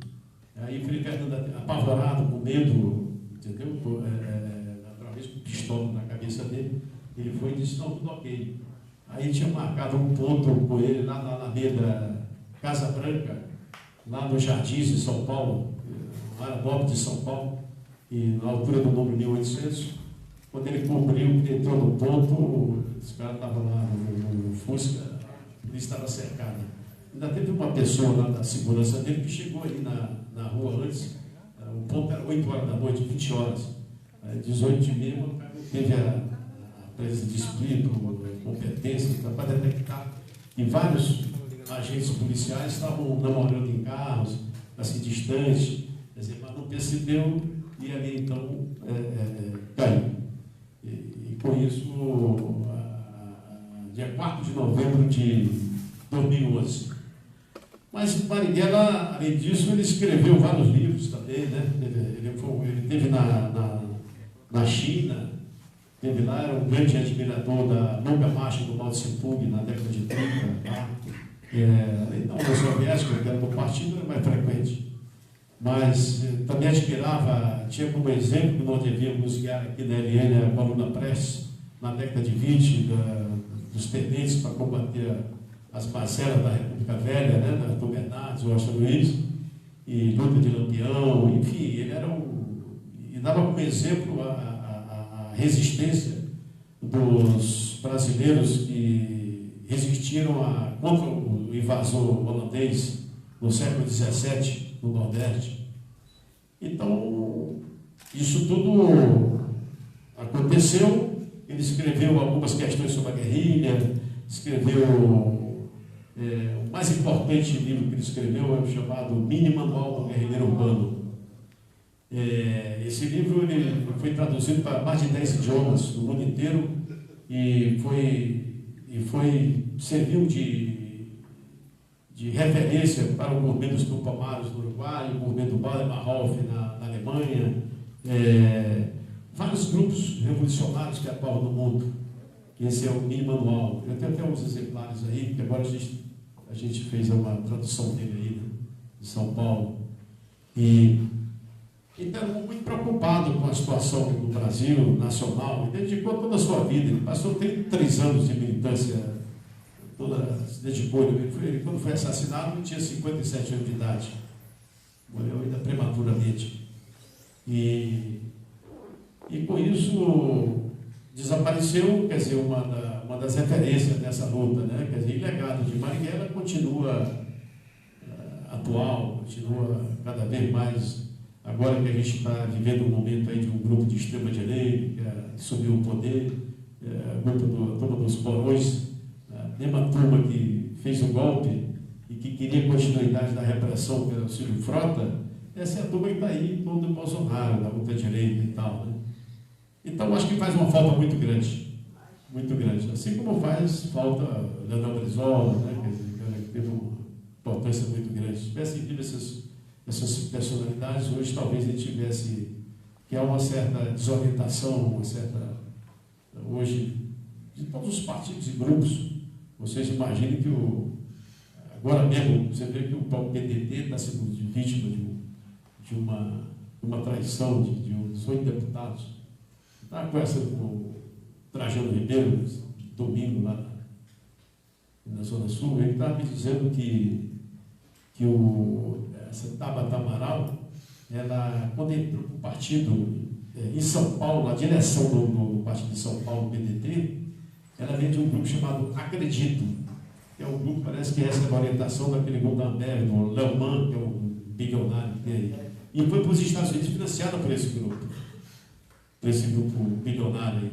Aí o Frei Fernando, apavorado, com medo, entendeu? Talvez com pistola na cabeça dele, ele foi e disse: não, tudo ok. Aí tinha marcado um ponto com ele lá na Alameda Casa Branca, lá nos Jardins de São Paulo, na área nobre de São Paulo, e na altura do número 1800. Quando ele cobriu, que entrou no ponto, os caras estavam lá no Fusca, ele estava cercado. Ainda teve uma pessoa lá da segurança dele que chegou ali na rua antes, o ponto era 8 horas da noite, 20 horas. 18h30, teve a presença de espírito, competência para detectar. E vários agentes policiais estavam namorando em carros, assim, distantes, quer dizer, mas não percebeu, e ali então caiu. E com isso, dia 4 de novembro de 2011. Mas Marighella, além disso, ele escreveu vários livros também, né? Ele teve na China, teve lá, era um grande admirador da longa marcha do Mao Tse-tung na década de 30, tá? Além da União Soviética, que era do partido, era mais frequente. Mas também admirava, tinha como exemplo que nós devíamos guiar aqui na LN a coluna Prestes, na década de 20, dos tenentes para combater as mazelas da República Velha, né, da Arthur Bernardes, Washington Luiz, e luta de Lampião, enfim, ele era e dava como exemplo a resistência dos brasileiros que resistiram contra o invasor holandês no século XVII, no Nordeste. Então, isso tudo aconteceu. Ele escreveu algumas questões sobre a guerrilha, escreveu o mais importante livro que ele escreveu é o chamado Mini Manual do Guerrilheiro Urbano. Esse livro ele foi traduzido para mais de 10 idiomas no mundo inteiro e serviu de referência para o movimento dos Tupamaros no Uruguai, o movimento do Baader-Meinhof na Alemanha, vários grupos revolucionários que atuavam no mundo. Esse é o mini manual. Eu tenho até uns exemplares aí, que agora a gente fez uma tradução dele aí, né, de São Paulo. E estava muito preocupado com a situação no Brasil, nacional, e dedicou toda a sua vida. Ele passou 33 anos de militância, se dedicou. Ele, quando foi assassinado, ele tinha 57 anos de idade. Morreu ainda prematuramente. E com isso desapareceu, quer dizer, uma das referências dessa luta, né? Quer dizer, o legado de Marighella continua atual, continua cada vez mais. Agora que a gente está vivendo um momento aí de um grupo de extrema-direita que subiu o poder, a turma dos porões, a mesma turma que fez o golpe e que queria continuidade da repressão pelo Silvio Frota, essa é a turma que está aí, todo o Bolsonaro, da ultra-direita e tal, né? Então, acho que faz uma falta muito grande, assim como faz falta Leonel Brizola, né? Quer dizer, cara que teve uma importância muito grande. Se tivesse vindo essas personalidades, hoje talvez ele tivesse, que há uma certa desorientação, hoje, de todos os partidos e grupos. Vocês imaginem que agora mesmo, você vê que o PDT está sendo vítima de uma traição de uns 8 deputados. Está conversando com o Trajano Ribeiro, domingo, lá na Zona Sul, ele estava me dizendo que essa Tabata Amaral, ela, quando entrou para o partido em São Paulo, a direção do partido de São Paulo, PDT, ela vem de um grupo chamado Acredito, que é um grupo, parece que recebe a orientação daquele Gutenberg, do Leumann, que é um bilionário dele, e foi para os Estados Unidos financiado por esse grupo. Esse grupo bilionário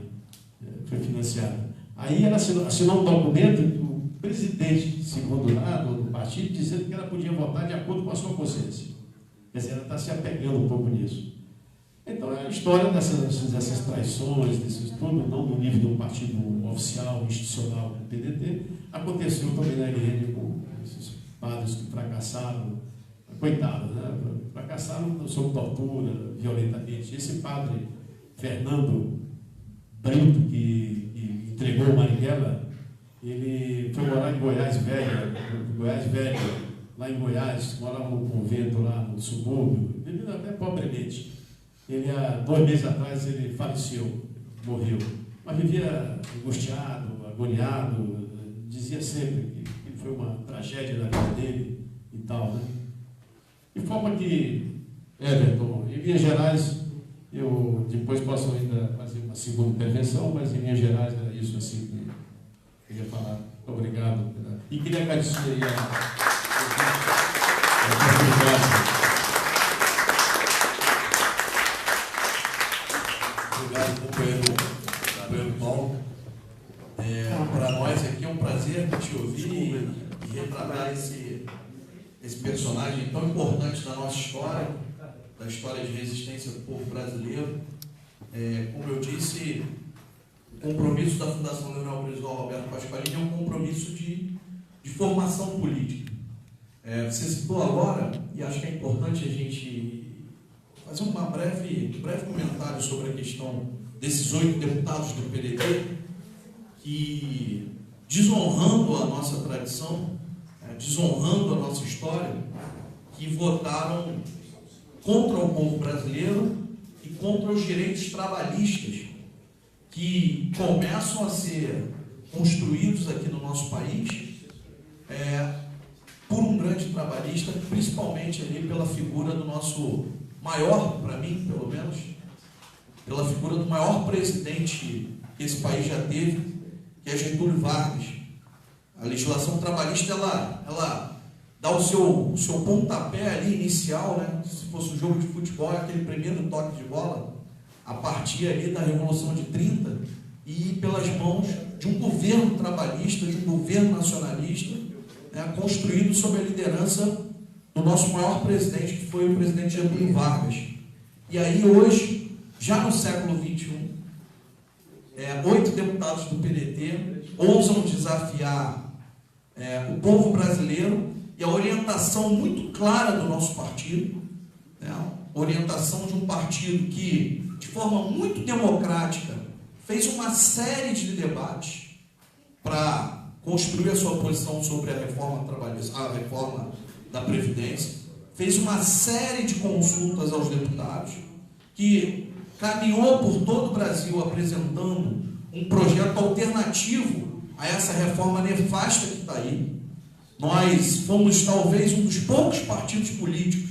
foi financiado. Aí ela assinou um documento que o presidente, segundo lá, do partido, dizendo que ela podia votar de acordo com a sua consciência. Quer dizer, ela está se apegando um pouco nisso. Então, é a história dessas traições, desses tudo, não no nível de um partido oficial, institucional, do PDT, aconteceu também na IRN com esses padres que fracassaram, coitados, né? Fracassaram sob tortura, violentamente. Esse padre Fernando Brito, que entregou o Marighella, ele foi morar em Goiás Velho, lá em Goiás, morava num convento lá no subúrbio, vivendo até pobremente. Ele, há 2 meses atrás, ele faleceu, morreu, mas vivia angustiado, agoniado, dizia sempre que foi uma tragédia na vida dele e tal, né? De forma que, Everton, em Minas Gerais, eu depois posso ainda fazer uma segunda intervenção, mas em Minas Gerais era isso assim que eu queria falar. Muito obrigado. E queria agradecer aí a oportunidade. Obrigado, companheiro Paulo. Para nós aqui é um prazer te ouvir e retratar esse personagem tão importante da nossa história, da história de resistência do povo brasileiro. Como eu disse, o compromisso da Fundação Leonel Brizola Alberto Pasqualini é um compromisso de formação política. Você citou agora, e acho que é importante a gente fazer um breve comentário sobre a questão desses 8 deputados do PDT que, desonrando a nossa tradição, desonrando a nossa história, que votaram contra o povo brasileiro e contra os direitos trabalhistas que começam a ser construídos aqui no nosso país por um grande trabalhista, principalmente ali pela figura do nosso maior, para mim, pelo menos, pela figura do maior presidente que esse país já teve, que é Getúlio Vargas. A legislação trabalhista, ela dá o seu pontapé ali inicial, né? Se fosse um jogo de futebol, é aquele primeiro toque de bola, a partir ali da Revolução de 30, e pelas mãos de um governo trabalhista, de um governo nacionalista, né, construído sob a liderança do nosso maior presidente, que foi o presidente Getúlio Vargas. E aí hoje, já no século XXI, 8 deputados do PDT ousam desafiar o povo brasileiro e a orientação muito clara do nosso partido, né, orientação de um partido que, de forma muito democrática, fez uma série de debates para construir a sua posição sobre a reforma trabalhista, a reforma da Previdência, fez uma série de consultas aos deputados, que caminhou por todo o Brasil apresentando um projeto alternativo a essa reforma nefasta que está aí. Nós fomos talvez um dos poucos partidos políticos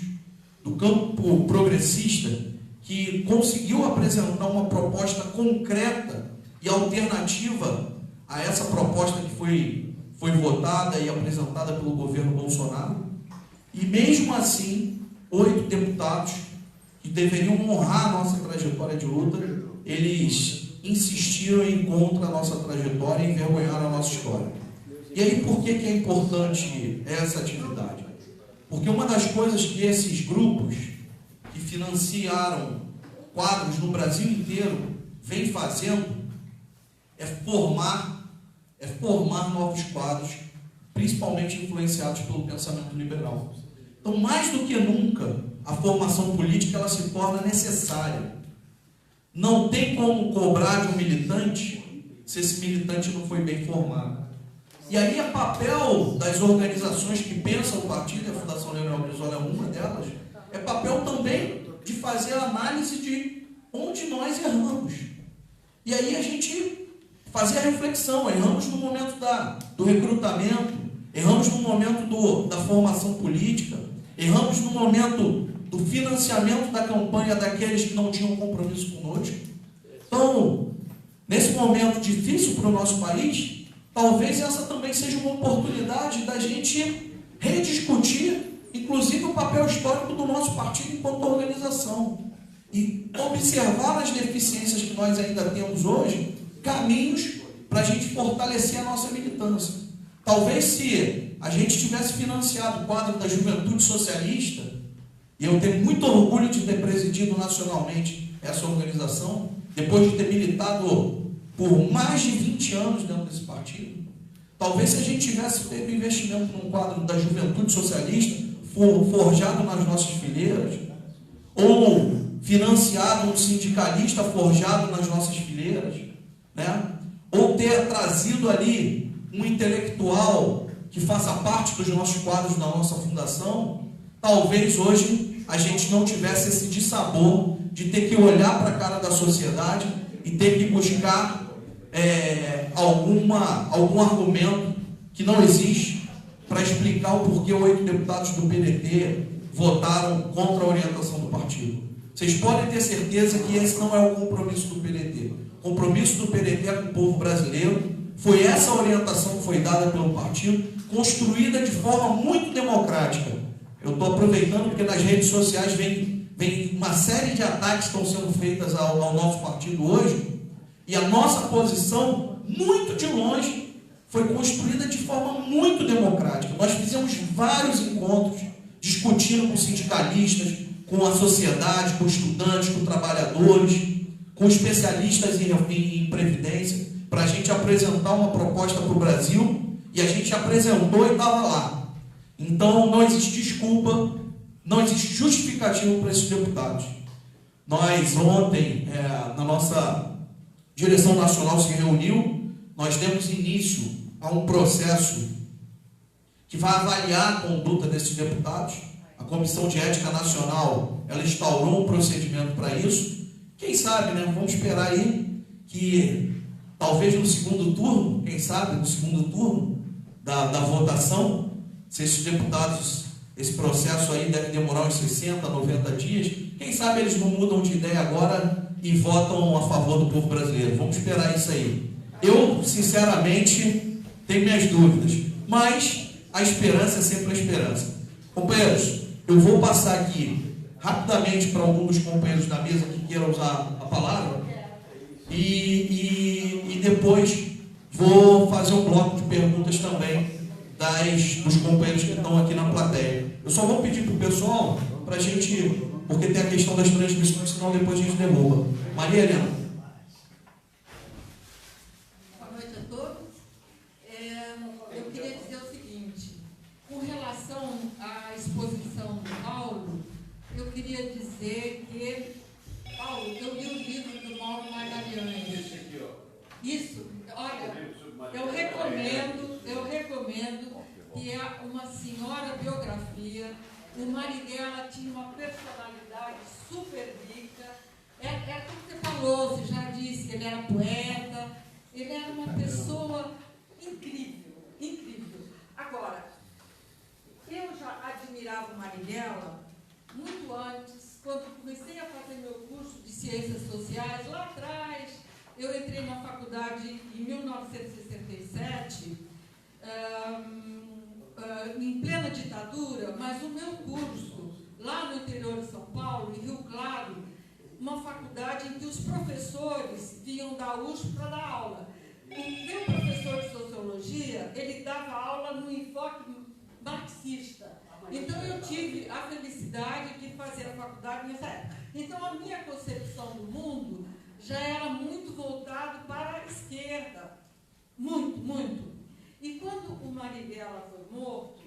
do campo progressista que conseguiu apresentar uma proposta concreta e alternativa a essa proposta que foi votada e apresentada pelo governo Bolsonaro. E mesmo assim, 8 deputados que deveriam honrar a nossa trajetória de luta, eles insistiram em ir contra a nossa trajetória e envergonharam a nossa história. E aí, por que é importante essa atividade? Porque uma das coisas que esses grupos que financiaram quadros no Brasil inteiro vem fazendo é formar novos quadros, principalmente influenciados pelo pensamento liberal. Então, mais do que nunca, a formação política ela se torna necessária. Não tem como cobrar de um militante se esse militante não foi bem formado. E aí é papel das organizações que pensam o partido, a Fundação Leonel Brizola é uma delas, é papel também de fazer a análise de onde nós erramos. E aí a gente fazer a reflexão, erramos no momento do recrutamento, erramos no momento da formação política, erramos no momento do financiamento da campanha daqueles que não tinham compromisso conosco. Então, nesse momento difícil para o nosso país, talvez essa também seja uma oportunidade da gente rediscutir, inclusive, o papel histórico do nosso partido enquanto organização. E observar as deficiências que nós ainda temos hoje, caminhos para a gente fortalecer a nossa militância. Talvez se a gente tivesse financiado o quadro da Juventude Socialista, e eu tenho muito orgulho de ter presidido nacionalmente essa organização, depois de ter militado por mais de 20 anos dentro desse partido, talvez se a gente tivesse feito investimento num quadro da Juventude Socialista, forjado nas nossas fileiras, ou financiado um sindicalista forjado nas nossas fileiras, né? Ou ter trazido ali um intelectual que faça parte dos nossos quadros da nossa fundação, talvez hoje a gente não tivesse esse dissabor de ter que olhar para a cara da sociedade e ter que buscar algum argumento que não existe para explicar o porquê 8 deputados do PDT votaram contra a orientação do partido. Vocês podem ter certeza que esse não é o compromisso do PDT. O compromisso do PDT é com o povo brasileiro. Foi essa orientação que foi dada pelo partido, construída de forma muito democrática. Eu estou aproveitando porque nas redes sociais vem uma série de ataques que estão sendo feitas ao nosso partido hoje, e a nossa posição, muito de longe, foi construída de forma muito democrática. Nós fizemos vários encontros, discutindo com sindicalistas, com a sociedade, com estudantes, com trabalhadores, com especialistas em previdência, para a gente apresentar uma proposta para o Brasil, e a gente apresentou e estava lá. Então, não existe desculpa, não existe justificativo para esses deputados. Nós, ontem, na nossa direção nacional se reuniu, nós demos início a um processo que vai avaliar a conduta desses deputados. A Comissão de Ética Nacional, ela instaurou um procedimento para isso. Quem sabe, né? Vamos esperar aí que, talvez no segundo turno, quem sabe, no segundo turno da votação, se esses deputados, esse processo aí deve demorar uns 60, 90 dias, quem sabe eles não mudam de ideia agora e votam a favor do povo brasileiro. Vamos esperar isso aí. Eu, sinceramente, tenho minhas dúvidas, mas a esperança é sempre a esperança. Companheiros, eu vou passar aqui rapidamente para algum dos companheiros da mesa que queiram usar a palavra e depois vou fazer um bloco de perguntas também dos companheiros que estão aqui na plateia. Eu só vou pedir para o pessoal, para a gente, porque tem a questão das transmissões, senão depois a gente derruba. Maria Helena. Boa noite a todos. Eu queria dizer o seguinte, com relação à exposição do Paulo, eu queria dizer que, Paulo, eu li o livro do Mauro Magalhães. Isso, olha, eu recomendo que é uma senhora biografia. O Marighella tinha uma personalidade super rica. É como você falou, você já disse que ele era poeta, ele era uma pessoa incrível, incrível. Agora, eu já admirava o Marighella muito antes, quando comecei a fazer meu curso de Ciências Sociais, lá atrás. Eu entrei na faculdade em 1967, em plena ditadura, mas o meu curso, lá no interior de São Paulo, em Rio Claro, uma faculdade em que os professores vinham da USP para dar aula. O meu professor de Sociologia, ele dava aula no enfoque marxista. Então, eu tive a felicidade de fazer a faculdade nessa época. Então, a minha concepção do mundo já era muito voltado para a esquerda. Muito, muito. E quando o Marighella foi morto,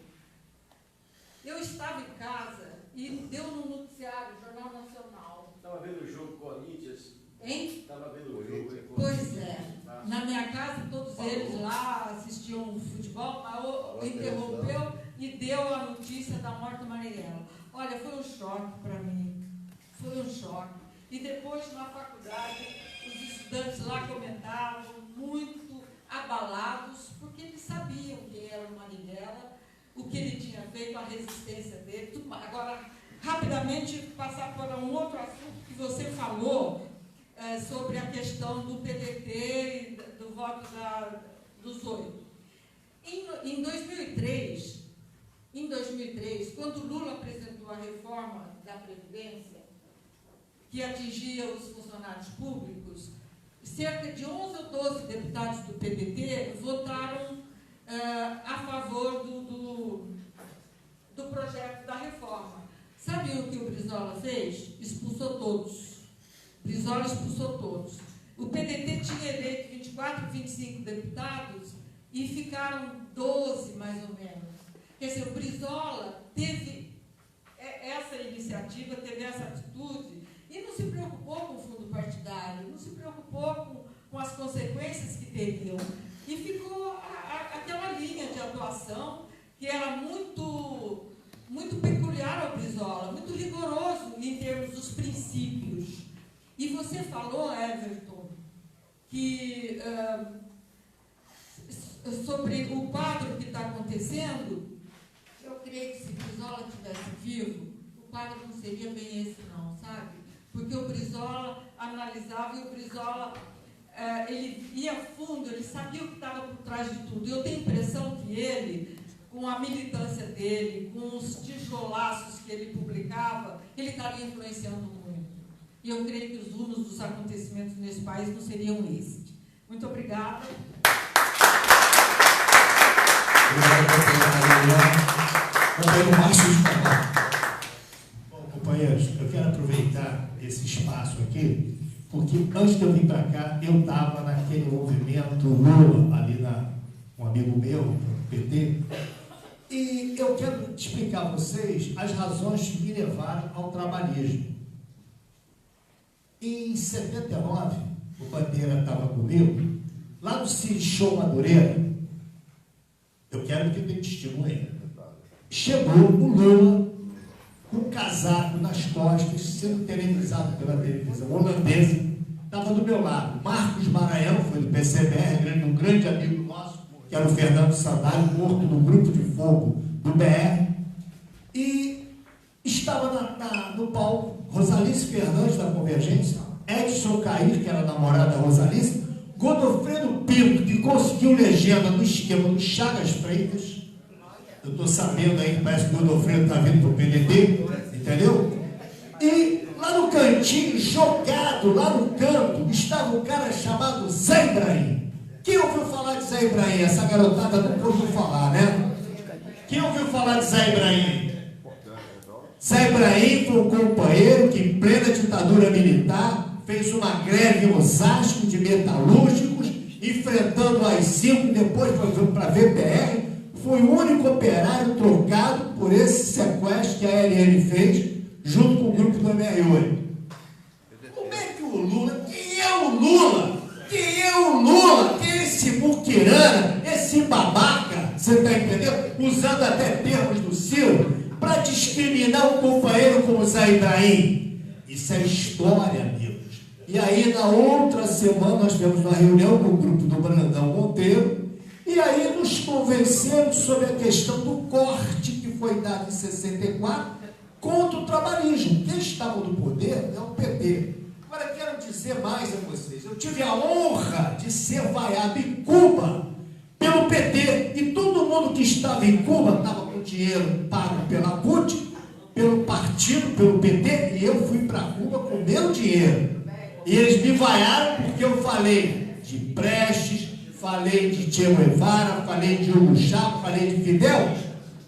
eu estava em casa e deu no noticiário, Jornal Nacional. Estava vendo o jogo Corinthians. Hein? Estava vendo o jogo. Pois é. Na minha casa, todos eles lá assistiam futebol, mas interrompeu e deu a notícia da morte do Marighella. Olha, foi um choque para mim. Foi um choque. E depois, na faculdade, os estudantes lá comentavam, muito abalados, porque eles sabiam quem era o Marighella, o que ele tinha feito, a resistência dele, tudo mais. Agora, rapidamente, passar para um outro assunto que você falou, sobre a questão do PDT e do voto dos 8. Em 2003, quando Lula apresentou a reforma da Previdência, que atingia os funcionários públicos, cerca de 11 ou 12 deputados do PDT votaram a favor do projeto da reforma. Sabe o que o Brizola fez? Expulsou todos. Brizola expulsou todos. O PDT tinha eleito 24, 25 deputados e ficaram 12, mais ou menos. Quer dizer, o Brizola teve essa iniciativa, teve essa atitude e não se preocupou com o fundo partidário, não se preocupou com as consequências que teriam. E ficou aquela linha de atuação que era muito, muito peculiar ao Brizola, muito rigoroso em termos dos princípios. E você falou, Everton, que sobre o quadro que está acontecendo, eu creio que se Brizola estivesse vivo, o quadro não seria bem esse não, sabe? Porque o Brizola analisava e o Brizola, ele ia fundo, ele sabia o que estava por trás de tudo. Eu tenho a impressão que ele, com a militância dele, com os tijolaços que ele publicava, ele estaria influenciando muito. E eu creio que os rumos dos acontecimentos nesse país não seriam esses. Muito obrigada. Companheiro Márcio de Camargo. Bom, companheiros, eu quero aproveitar esse espaço aqui, porque antes de eu vir para cá, eu estava naquele movimento Lula, ali um amigo meu, PT, e eu quero explicar a vocês as razões que me levaram ao trabalhismo. Em 79, o Bandeira estava comigo, lá no Cine Show Madureira, eu quero que tenha testemunha. Chegou o Lula com um casaco nas costas, sendo televisado pela televisão holandesa, estava do meu lado. Marcos Maranhão, foi do PCBR, um grande amigo nosso, que era o Fernando Sandário, morto no grupo de fogo do BR, e estava no palco Rosalice Fernandes, da Convergência, Edson Cair, que era namorada da Rosalice, Godofredo Pinto, que conseguiu legenda no esquema do Chagas Freitas. Eu estou sabendo aí que parece que o Godofredo está vindo para o PDT, entendeu? E lá no cantinho, jogado lá no canto, estava um cara chamado Zé Ibrahim. Quem ouviu falar de Zé Ibrahim? Essa garotada nunca ouviu falar, né? Quem ouviu falar de Zé Ibrahim? Zé Ibrahim foi um companheiro que, em plena ditadura militar, fez uma greve em Osasco de metalúrgicos, enfrentando as 5, depois foi para a VPR. Foi o único operário trocado por esse sequestro que a LN fez, junto com o grupo do MR8. Como é que o Lula, quem é o Lula? Quem é o Lula? Quem é esse muquirana, esse babaca, você está entendendo? Usando até termos do Ciro, para discriminar um companheiro como Zé Ibrahim. Isso é história, amigos. E aí, na outra semana, nós tivemos uma reunião com o grupo do Brandão Monteiro, e aí nos convenceram sobre a questão do corte que foi dado em 64 contra o trabalhismo. Quem estava no poder é o PT. Agora, quero dizer mais a vocês. Eu tive a honra de ser vaiado em Cuba pelo PT. E todo mundo que estava em Cuba estava com dinheiro pago pela CUT, pelo partido, pelo PT, e eu fui para Cuba com meu dinheiro. E eles me vaiaram porque eu falei de Prestes, falei de Che Guevara, falei de Hugo Chávez, falei de Fidel,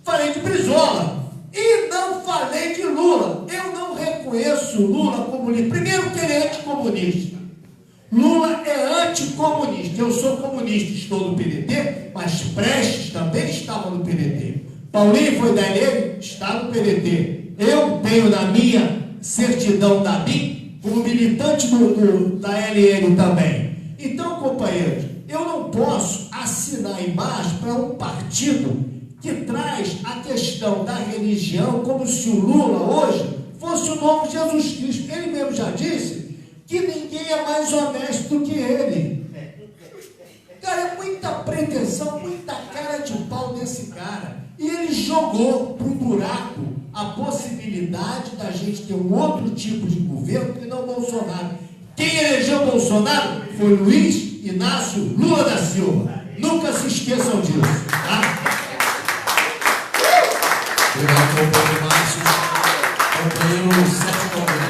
falei de Brizola. E não falei de Lula. Eu não reconheço Lula comunista. Primeiro que ele é anticomunista. Lula é anticomunista. Eu sou comunista, estou no PDT, mas Prestes também estava no PDT. Paulinho foi da LN, está no PDT. Eu tenho na minha certidão da BIM como militante da LN também. Então, companheiros, eu não posso assinar embaixo para um partido que traz a questão da religião como se o Lula hoje fosse o novo Jesus Cristo. Ele mesmo já disse que ninguém é mais honesto do que ele. Cara, é muita pretensão, muita cara de pau desse cara. E ele jogou para o buraco a possibilidade da gente ter um outro tipo de governo que não Bolsonaro. Quem elegeu Bolsonaro foi Luiz Inácio Lula da Silva. Nunca se esqueçam disso, tá? Obrigado, companheiro Márcio. Companheiro Sérgio Caldeira.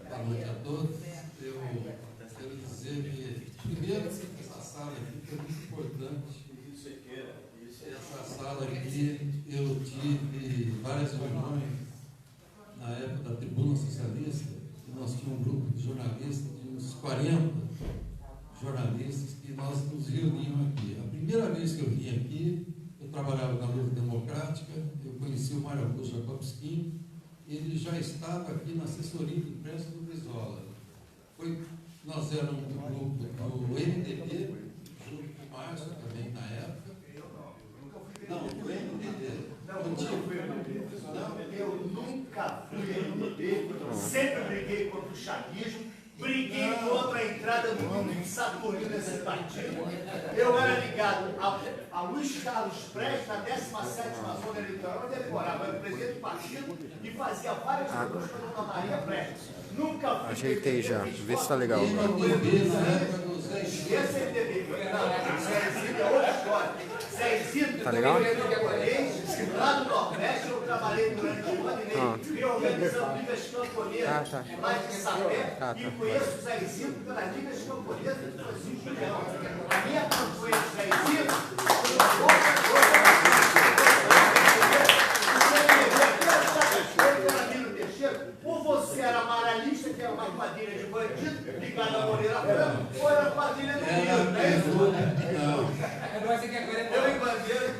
Boa noite a todos. Eu quero dizer que, primeiro, essa sala aqui foi muito importante. Essa sala aqui, eu tive várias reuniões na época da Tribuna Socialista, e nós tínhamos um grupo de jornalistas, de uns 40 jornalistas, que nós nos reuníamos aqui. A primeira vez que eu vim aqui, eu trabalhava na Luta Democrática, eu conheci o Mário Augusto Jacobskin, ele já estava aqui na assessoria de imprensa do Brizola. Nós éramos do grupo do MDB, junto com o Márcio também na época. Não, do MDB. Eu nunca fui MDB, sempre briguei contra o chavismo, briguei contra a entrada do grupo Saturnino nesse partido. Eu era ligado a Luiz Carlos Prestes, na 17ª zona eleitoral, onde ele morava, era presidente do partido e fazia várias coisas com a Dona Maria Prestes. Nunca fui. Ajeitei já, vê se tá legal. Esse é MDB. Não, Zezinho é outra história. Zezinho, tá legal? Lá do Nordeste, eu trabalhei durante um ano e meio, reorganizando ligas camponesas lá de Sapé, e conheço o Zezinho pelas ligas camponesas de Francisco Leão. A minha campanha de Zezinho foi uma outra coisa. Ou você era amaralista, que era uma quadrilha de bandido, ligada a Moreira Franco, ou era quadrilha do Rio, né? Eu em bandeira.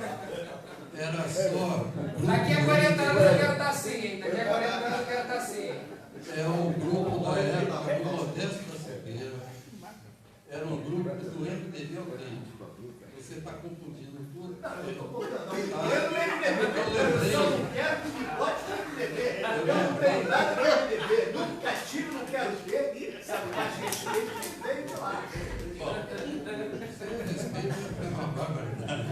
Era só. Daqui a 40 anos eu quero estar assim, hein? Daqui a 40 anos eu quero estar assim. É um grupo da época do Modesto da Silveira. Era um grupo do MDB autêntico. Você está confundindo tudo. Não, eu estou contando. Eu não quero que me bote no MDB. Eu não tenho nada no MDB. Nunca tive, não quero ter. Sabe, mais respeito que veio de lá. Respeito é uma barbaridade.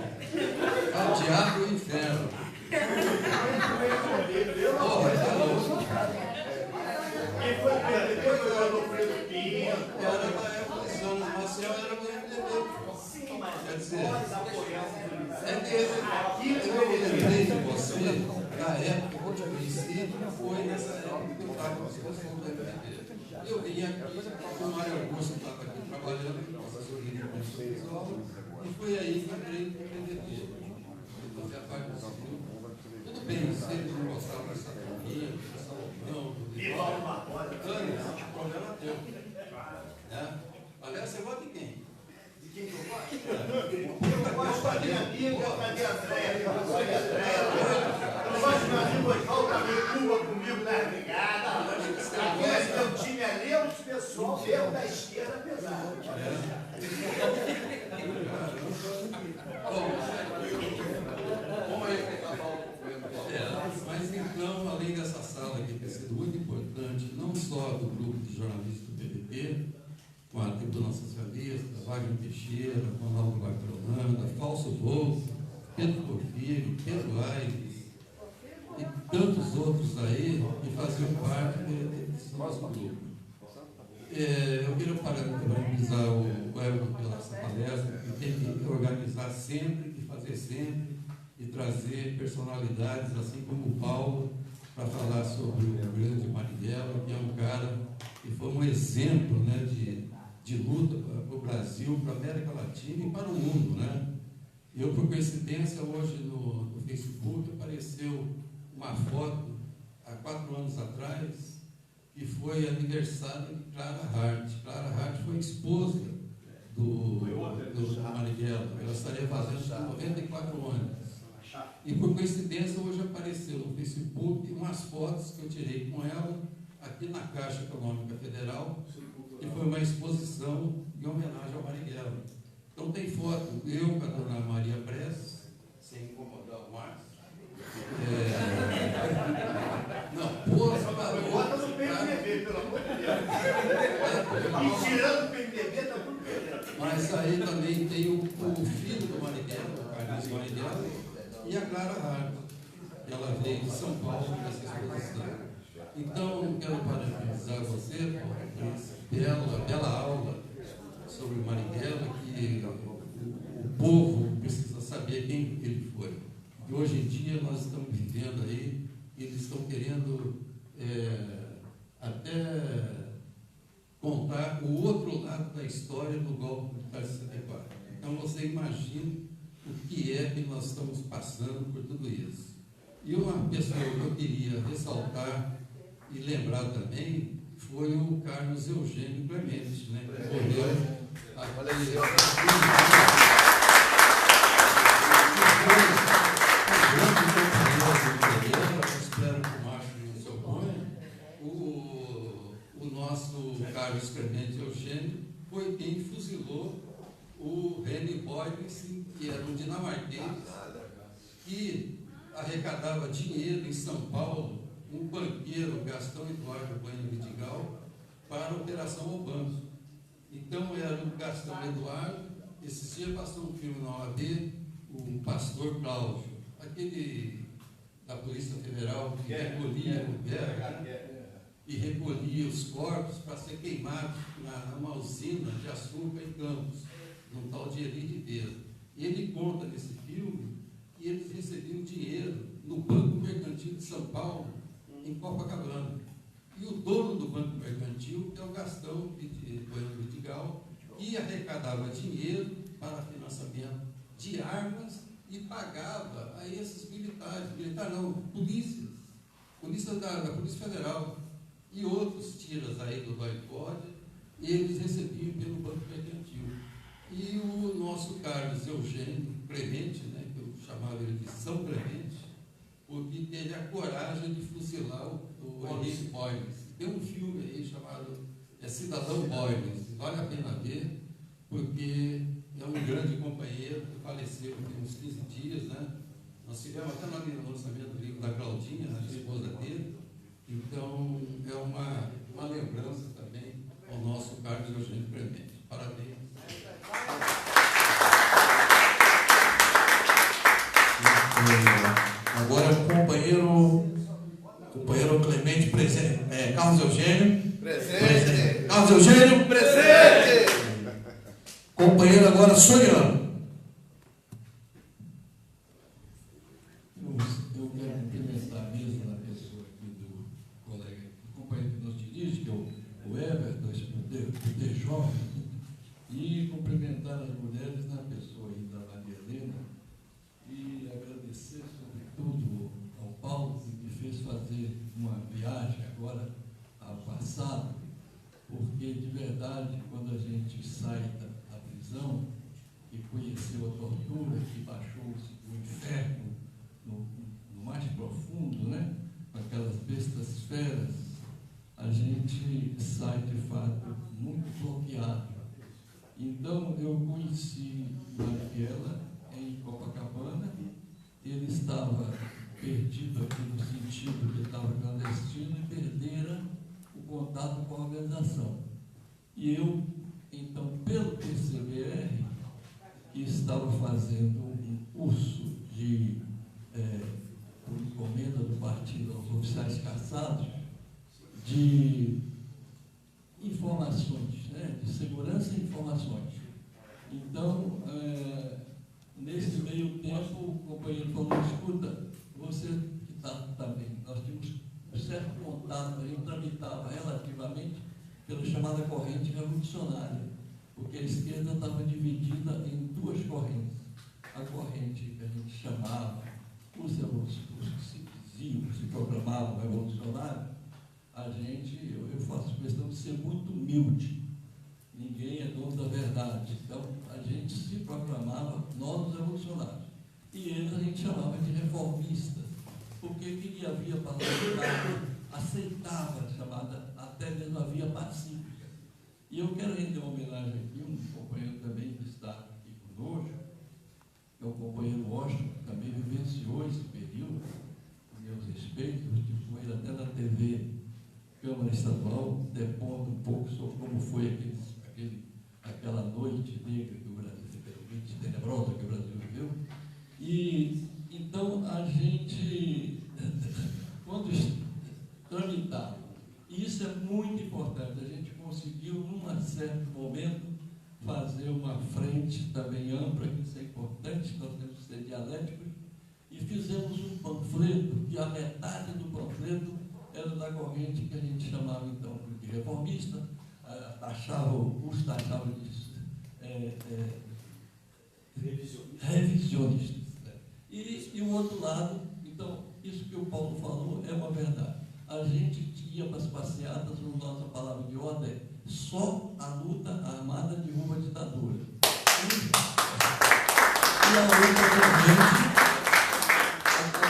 Ao diabo e o inferno. Porra, tá louco. Era da época do Jonas Marcel, era do MDB. Quer dizer, eu lembrei de você da época que eu te conheci, foi nessa época que eu estava com a situação do MDB. Eu vim aqui, o Mário Augusto estava aqui trabalhando, e foi aí que eu entrei no MDB. Você a parte do grupo. Tudo bem, você não gostava dessa família, dessa opinião, do problema teu. Né? Aliás, você vota em quem? De quem que eu gosto? Eu gosto da minha amiga, da minha Andréia. Eu gosto de meu amigo Oswaldo, também Cuba comigo na brigada. Aquele meu time ali é um pessoal mesmo da esquerda pesado. Mas então, além dessa sala aqui ter sido muito importante, não só do grupo de jornalistas do PDT, com a Tribuna Socialista, Wagner Teixeira, Ronaldo Lacronanda, Falso Louco, Pedro Porfírio, Pedro Aires e tantos outros aí que faziam parte desse nosso grupo. Eu queria parabenizar o Elton pela essa palestra, que tem que organizar sempre, que fazer sempre, e trazer personalidades, assim como o Paulo, para falar sobre o grande Marighella, que é um cara que foi um exemplo, né, de luta para o Brasil, para a América Latina e para o mundo. Né? Eu, por coincidência, hoje no Facebook apareceu uma foto, há 4 anos atrás, que foi aniversário de Clara Hart. Clara Hart foi esposa do Marighella. Ela estaria fazendo 94 anos. E por coincidência hoje apareceu no Facebook umas fotos que eu tirei com ela aqui na Caixa Econômica Federal, que foi uma exposição em homenagem ao Marighella. Então tem foto, eu com a dona Maria Prestes, sem incomodar o Márcio. Não, bota no PMDB, pelo amor de Deus. E tirando o PMDB, está tudo perdendo. Mas aí também tem o filho do Marighella, o Carlos Marighella, e a Clara Hart. Ela veio de São Paulo para essa exposição. Então, quero parabenizar você por essa bela aula sobre o Marighella, que o povo precisa saber quem ele foi. E hoje em dia nós estamos vivendo aí, eles estão querendo até contar o outro lado da história do golpe militar de 64. Então você imagina o que é que nós estamos passando por tudo isso. E uma pessoa que eu queria ressaltar e lembrar também foi o Carlos Eugênio Clemente, né, que morreu aqui. Espero que o Márcio não se oponha. O nosso Carlos Clemente Eugênio foi quem fuzilou o René Boyles, que era um dinamarquês, que arrecadava dinheiro em São Paulo, um banqueiro, Gastão Eduardo Bueno Vidigal, para a Operação ao Banco. Então era o Gastão Eduardo. Esse dia passou um filme na OAB, o Pastor Cláudio, aquele da Polícia Federal que recolhia o guerra e recolhia os corpos para ser queimados numa usina de açúcar em Campos, num tal de Eli Ribeiro. E ele conta nesse filme que eles recebiam dinheiro no Banco Mercantil de São Paulo, em Copacabana. E o dono do Banco Mercantil, que é o Gastão Bueno Vidigal, que arrecadava dinheiro para financiamento de armas e pagava a esses militares, polícia da Polícia Federal e outros tiras aí do doicode, eles recebiam pelo Banco Mercantil. E o nosso Carlos Eugênio Clemente, né, que eu chamava ele de São Clemente, porque teve a coragem de fuzilar o Henrique Boyles. Tem um filme aí chamado Cidadão Boyles, vale a pena ver, porque é um grande companheiro que faleceu tem uns 15 dias, né? Nós tivemos até no lançamento do livro da Claudinha, a esposa dele. Então, é uma lembrança também ao nosso Carlos Eugênio Clemente. Parabéns. Agora o companheiro Clemente, Carlos Eugênio. Presente. Carlos Eugênio. Presente! Companheiro agora, Soriano. Eu quero cumprimentar mesmo na pessoa aqui do colega, do companheiro que nos dirige, que é o Everton, esse poder jovem, e cumprimentar as mulheres na pessoa aí da Maria Helena, e agradecer, sobretudo, ao Paulo, que me fez fazer uma viagem agora ao passado, porque, de verdade, quando a gente sai da prisão e conheceu a tortura, que baixou o inferno no mais profundo, né? Com aquelas bestas feras, a gente sai, de fato, muito bloqueado. Então, eu conheci Marighella em Copacabana. Ele estava perdido aqui no sentido que ele estava clandestino e perdera o contato com a organização. E eu, então, pelo PCBR, que estava fazendo um curso por encomenda do partido aos oficiais caçados, de informações, né, de segurança e informações. Então, nesse meio tempo, o companheiro falou: escuta, você que está também, nós tínhamos um certo contato, a gente tramitava relativamente pela chamada corrente revolucionária, porque a esquerda estava dividida em duas correntes. A corrente que a gente chamava, os que se diziam, que se programavam revolucionários, eu faço questão de ser muito humilde. Ninguém é dono da verdade. Então, a gente se proclamava nós os revolucionários. E eles a gente chamava de reformistas, porque quem havia parlamentar aceitava a chamada, até mesmo a via pacífica. E eu quero render uma homenagem aqui, um companheiro também que está aqui conosco, que é o companheiro Washington, que também vivenciou esse período, meus respeitos, eu estive com ele até na TV Câmara Estadual, depondo um pouco sobre como foi aquela noite negra que o Brasil, noite tenebrosa que o Brasil viveu. E então a gente, quando tramitava, e isso é muito importante, a gente conseguiu, num certo momento, fazer uma frente também ampla, que isso é importante, nós temos que ser dialéticos, e fizemos um panfleto, e a metade do panfleto era da corrente que a gente chamava então de reformista, os taxava de revisionistas. Né? E o outro lado, então, isso que o Paulo falou é uma verdade. A gente ia para as passeatas, nossa palavra de ordem é só a luta armada derruba a ditadura. E a outra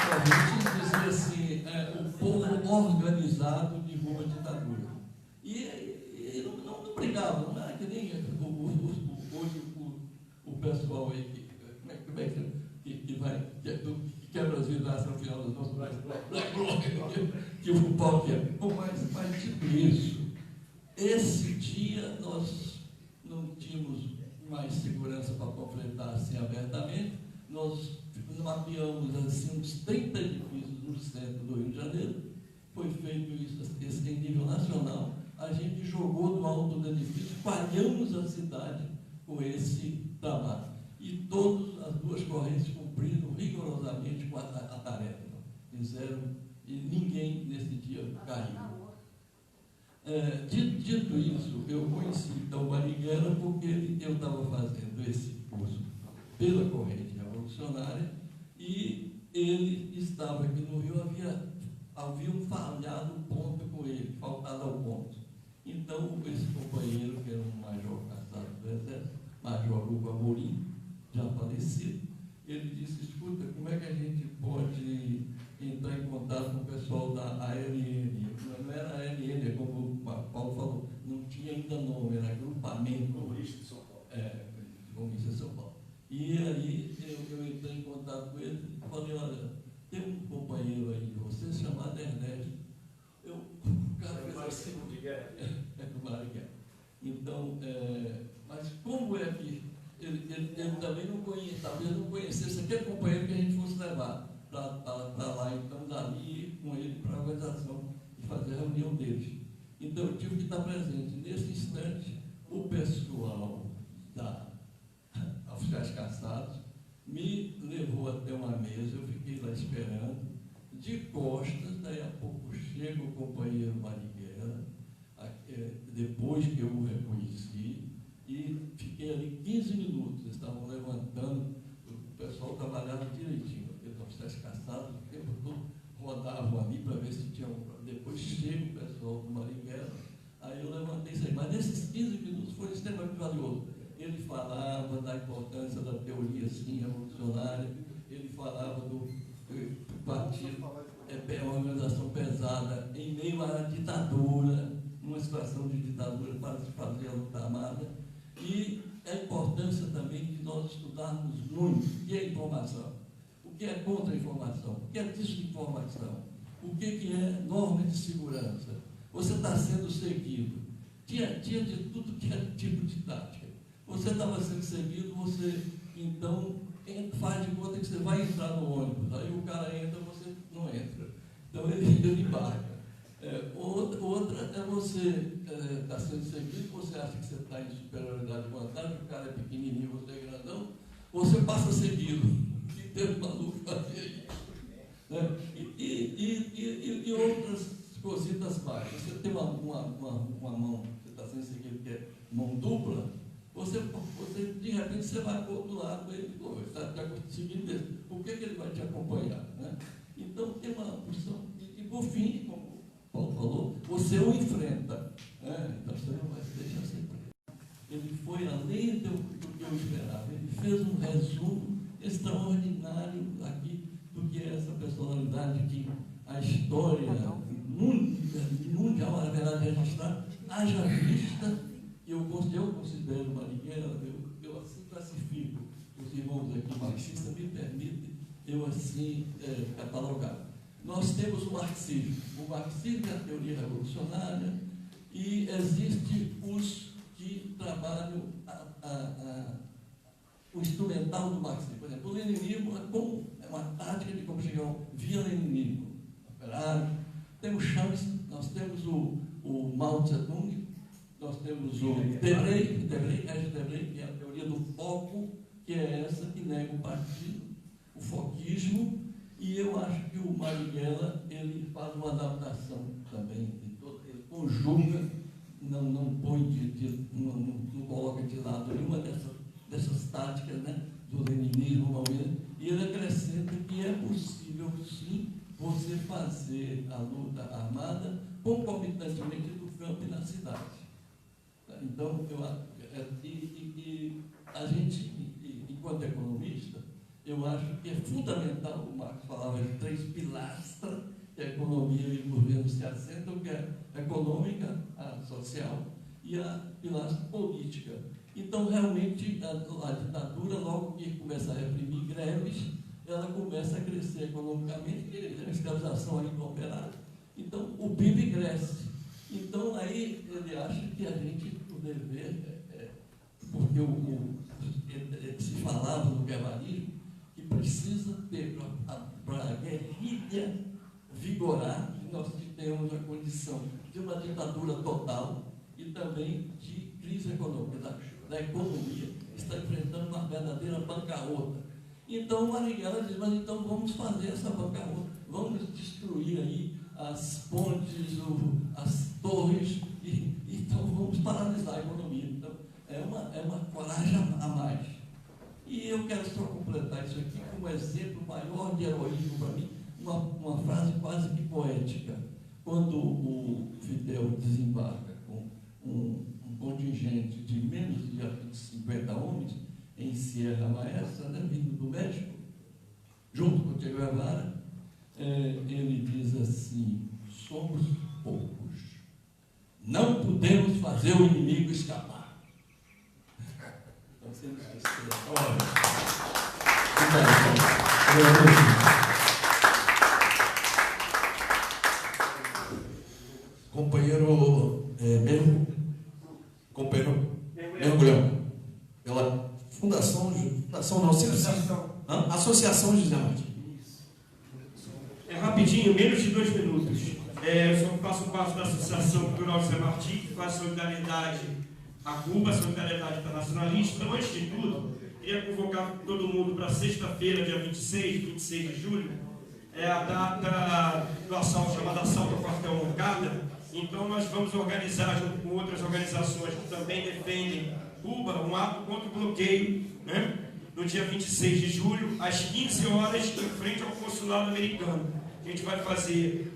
corrente dizia assim, o povo organizado derruba a ditadura. E não brigava, não era que nem hoje o pessoal aí como é que vai, que quebra as vidas no final dos nossos Black que o pau quebra. Bom, mas tipo isso, esse dia nós não tínhamos mais segurança para panfletar assim abertamente, nós mapeamos assim uns 30 edifícios no centro do Rio de Janeiro, foi feito isso em nível nacional, a gente jogou do alto do edifício, espalhamos a cidade com esse trabalho. E todas as duas correntes cumpriram rigorosamente com a tarefa. Fizeram, e ninguém nesse dia caiu. Dito isso, eu conheci então Marighella porque eu estava fazendo esse curso pela corrente revolucionária e ele estava aqui no Rio, havia um falhado ponto com ele, faltado ao ponto. Então, esse companheiro, que era um major caçado do Exército, Major Hugo Amorim, já falecido, ele disse: escuta, como é que a gente pode entrar em contato com o pessoal da ALN? Não era ALN, como o Paulo falou, não tinha ainda nome, era agrupamento comunista de São Paulo. Comunista de São Paulo. E aí eu entrei em contato com ele e falei: olha, tem um companheiro aí de vocês chamado Ernesto. O cara fez assim, de guerra. Do Marighella. Então, mas como é que ele também não conhecia, talvez não conhecesse aquele companheiro que a gente fosse levar para lá, então dali com ele para a organização e fazer a reunião deles. Então eu tive que estar presente. Nesse interessante, o pessoal da Oficiais Caçados me levou até uma mesa, eu fiquei lá esperando, de costas, daí a pouco chega o companheiro Marighella, depois que eu o reconheci, e fiquei ali 15 minutos, eles estavam levantando, o pessoal trabalhava direitinho, aqueles oficiais caçados, o tempo todo rodavam ali para ver se tinha um. Depois chega o pessoal do Marighella, aí eu levantei isso aí, mas nesses 15 minutos foi extremamente valioso. Ele falava da importância da teoria assim, revolucionária, ele falava do partido, é uma organização pesada em meio à ditadura, numa situação de ditadura para se fazer a luta armada, e a importância também de nós estudarmos muito o que é informação, o que é contra-informação, o que é desinformação, o que é norma de segurança. Você está sendo seguido. Tinha de tudo que era tipo de tática. Você estava sendo seguido, você então faz de conta que você vai entrar no ônibus, aí o cara entra, você não entra. Então ele embarca. Outra é você está sendo seguido, você acha que você está em superioridade de vantagem, o cara é pequenininho, você é grandão, você passa seguido. Que teve maluco fazer isso. Né? E outras cositas mais. Você tem uma mão, você está sendo seguido, que é mão dupla, você de repente você vai para o outro lado, ele está seguindo dele. Por que ele vai te acompanhar? Né? Então tem uma opção, e por fim, como o Paulo falou, você o enfrenta. Né? Então você não vai se deixar sem preso. Ele foi além do que eu esperava. Ele fez um resumo extraordinário aqui do que é essa personalidade que a história mundial, na verdade, registrar, haja vista. Eu considero Marighella, eu assim classifico os irmãos aqui marxistas, me permitem eu assim catalogar. Nós temos o marxismo é a teoria revolucionária, e existe os que trabalham o instrumental do marxismo. Por exemplo, o leninismo é uma tática de como chegar via leninismo, operário. Temos Chávez, nós temos o Mao Tse-tung, nós temos o Debré, que é a teoria do foco, que é essa que nega o partido, o foquismo, e eu acho que o Marighella, ele faz uma adaptação também, ele conjuga, não põe não coloca de lado nenhuma dessas táticas, né, do leninismo, e ele acrescenta que é possível, sim, você fazer a luta armada concomitantemente do campo e na cidade. Então, a gente, enquanto economista, eu acho que é fundamental, o Marx falava de 3 pilastras que a economia e o governo se assentam, que é a econômica, a social e a pilastra política. Então, realmente, a ditadura, logo que começa a reprimir greves, ela começa a crescer economicamente, a escravização aí do operário. Então, o PIB cresce. Então, aí ele acha que a gente, o dever, porque se falava no guerrillismo, que precisa ter, para a guerrilha vigorar, que nós tenhamos a condição de uma ditadura total e também de crise econômica, da economia, que está enfrentando uma verdadeira bancarrota. Então, o Marighella diz, mas então vamos fazer essa bancarrota, vamos destruir aí as pontes, as torres, e então vamos paralisar a economia. Então, é uma coragem a mais. E eu quero só completar isso aqui com um exemplo maior de heroísmo para mim, uma frase quase que poética. Quando o Fidel desembarca com um contingente de menos de 50 homens em Sierra Maestra, né, vindo do México, junto com o Che Guevara, ele diz assim: somos poucos, não podemos fazer o inimigo escapar. Então, sempre companheiro mergulhão, pela Associação José Martins. É rapidinho, menos de 2 minutos. Eu faço parte da Associação Cultural Zé Martins, que faz solidariedade a Cuba, solidariedade internacionalista. Então, antes de tudo, queria convocar todo mundo para sexta-feira, dia 26 de julho, a data do assalto, chamada Assalto ao Quartel Moncada. Então, nós vamos organizar, junto com outras organizações que também defendem Cuba, um ato contra o bloqueio, né? No dia 26 de julho, às 15 horas, em frente ao consulado americano. A gente vai fazer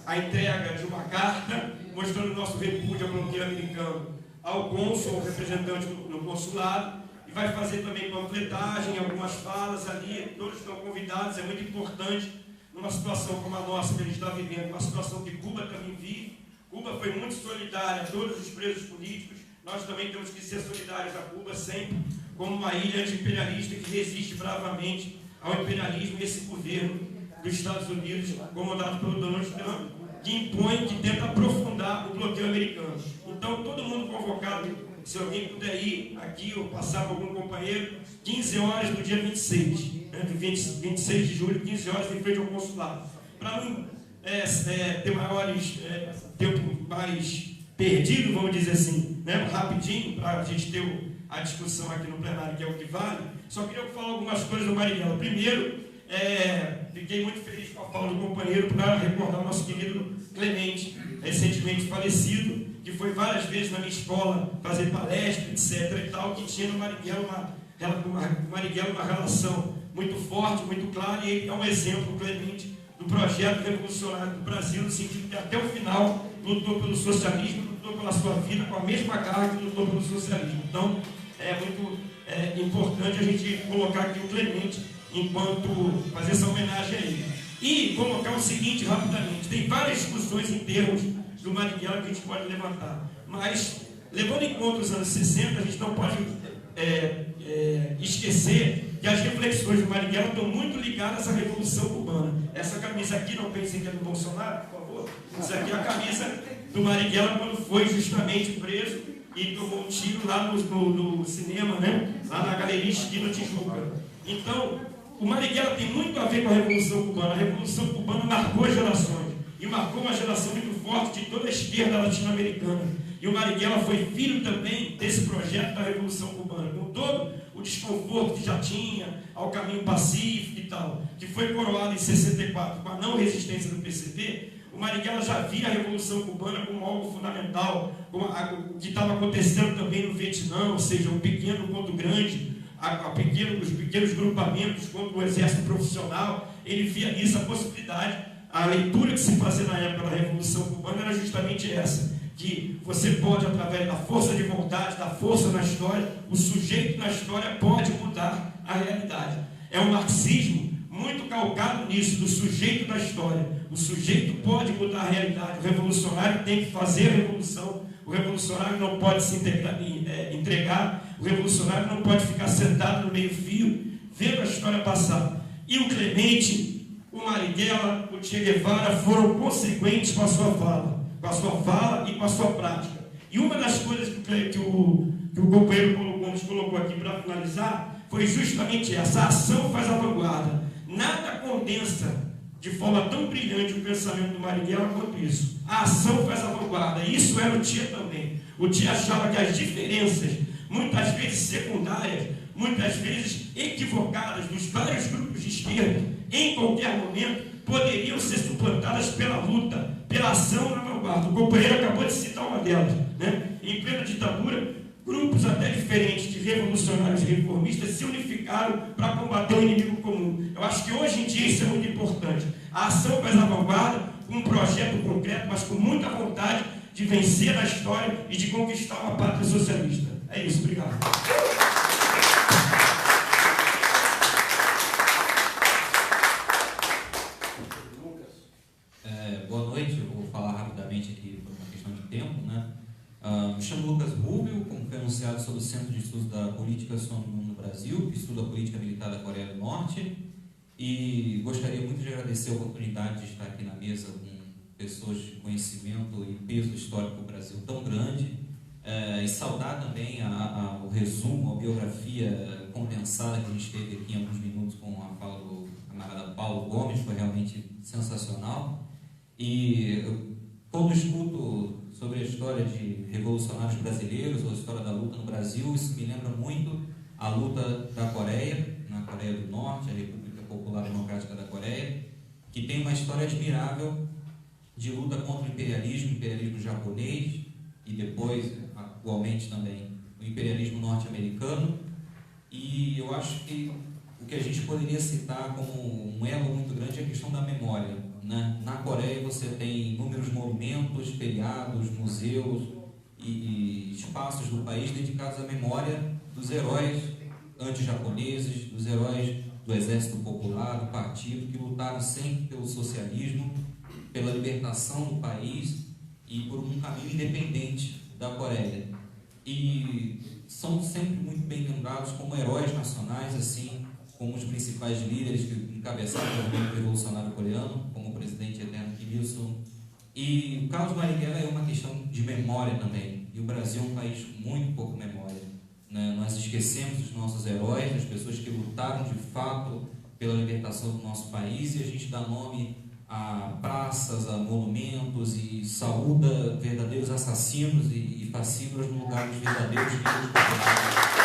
a entrega de uma carta mostrando o nosso repúdio ao bloqueio americano ao cônsul, ao representante no consulado, e vai fazer também panfletagem, algumas falas ali. Todos estão convidados. É muito importante, numa situação como a nossa que a gente está vivendo, uma situação que Cuba também vive. Cuba foi muito solidária a todos os presos políticos. Nós também temos que ser solidários a Cuba sempre, como uma ilha anti-imperialista que resiste bravamente ao imperialismo e esse governo dos Estados Unidos, comandado pelo Donald Trump, que impõe, que tenta aprofundar o bloqueio americano. Então, todo mundo convocado, se alguém puder ir aqui ou passar para algum companheiro, 15 horas do dia 26, né, do 26 de julho, 15 horas em frente ao consulado. Para não ter tempo mais perdido, vamos dizer assim, né, rapidinho, para a gente ter a discussão aqui no plenário, que é o que vale, só queria falar algumas coisas do Marighella. Primeiro, fiquei muito feliz com a fala do companheiro para recordar o nosso querido Clemente, recentemente falecido, que foi várias vezes na minha escola fazer palestra, etc. e tal, que tinha no Marighella uma relação muito forte, muito clara, e ele é um exemplo, Clemente, do projeto revolucionário do Brasil, no sentido que até o final lutou pelo socialismo, lutou pela sua vida com a mesma carga que lutou pelo socialismo. Então, é muito importante a gente colocar aqui o Clemente enquanto fazer essa homenagem a ele. E colocar o seguinte rapidamente: tem várias discussões em termos do Marighella que a gente pode levantar, mas levando em conta os anos 60, a gente não pode esquecer que as reflexões do Marighella estão muito ligadas à Revolução Cubana. Essa camisa aqui, não pensem que é do Bolsonaro, por favor. Isso aqui é a camisa do Marighella quando foi justamente preso e tomou um tiro lá no cinema, né? Lá na Galeria Esquina Tijuca. Então, o Marighella tem muito a ver com a Revolução Cubana. A Revolução Cubana marcou gerações, e marcou uma geração muito forte de toda a esquerda latino-americana. E o Marighella foi filho também desse projeto da Revolução Cubana, com todo o desconforto que já tinha, ao caminho pacífico e tal, que foi coroado em 64 com a não resistência do PCB. O Marighella já via a Revolução Cubana como algo fundamental, como o que estava acontecendo também no Vietnã, ou seja, um pequeno contra o grande, os pequenos grupamentos contra o exército profissional. Ele via nisso a possibilidade. A leitura que se fazia na época da Revolução Cubana era justamente essa, que você pode, através da força de vontade, da força na história, o sujeito na história pode mudar a realidade. É um marxismo muito calcado nisso, do sujeito na história. O sujeito pode mudar a realidade. O revolucionário tem que fazer a revolução. O revolucionário não pode se entregar. O revolucionário não pode ficar sentado no meio-fio, vendo a história passar. E o Clemente, o Marighella, o Che Guevara foram consequentes com a sua fala e com a sua prática. E uma das coisas que o companheiro Paulo Gomes colocou aqui para finalizar foi justamente essa: a ação faz a vanguarda. Nada condensa de forma tão brilhante o pensamento do Marighella quanto isso. A ação faz a vanguarda. Isso era o Che também. O Che achava que as diferenças, muitas vezes secundárias, muitas vezes equivocadas, dos vários grupos de esquerda, em qualquer momento, poderiam ser suplantadas pela luta, pela ação na vanguarda. O companheiro acabou de citar uma delas, né? Em plena ditadura, grupos até diferentes de revolucionários e reformistas se unificaram para combater o inimigo comum. Eu acho que hoje em dia isso é muito importante. A ação faz a vanguarda, com um projeto concreto, mas com muita vontade de vencer a história e de conquistar uma pátria socialista. É isso, obrigado. Boa noite, eu vou falar rapidamente aqui por uma questão de tempo, né? Me chamo Lucas Rubio, como foi anunciado, sou do Centro de Estudos da Política Som do Mundo no Brasil, que estuda a política militar da Coreia do Norte, e gostaria muito de agradecer a oportunidade de estar aqui na mesa com pessoas de conhecimento e peso histórico do Brasil tão grande, e saudar também o resumo, a biografia condensada que a gente teve aqui em alguns minutos com a fala do camarada Paulo Gomes, foi realmente sensacional. E quando escuto sobre a história de revolucionários brasileiros ou a história da luta no Brasil, isso me lembra muito a luta da Coreia, na Coreia do Norte, a República Popular Democrática da Coreia, que tem uma história admirável de luta contra o imperialismo japonês e depois, atualmente também, o imperialismo norte-americano. E eu acho que o que a gente poderia citar como um elo muito grande é a questão da memória, né? Na Coreia você tem inúmeros monumentos, feriados, museus e espaços do país dedicados à memória dos heróis anti-japoneses, dos heróis do Exército Popular, do partido, que lutaram sempre pelo socialismo, pela libertação do país e por um caminho independente da Coreia. E são sempre muito bem lembrados como heróis nacionais, assim como os principais líderes que encabeçaram o movimento revolucionário coreano, como o presidente eterno Kim Il-sung. E o caso Marighella é uma questão de memória também. E o Brasil é um país com muito pouca memória, né? Nós esquecemos os nossos heróis, as pessoas que lutaram de fato pela libertação do nosso país, e a gente dá nome a praças, a monumentos e saúda verdadeiros assassinos e fascínoras no lugar dos verdadeiros líderes populares.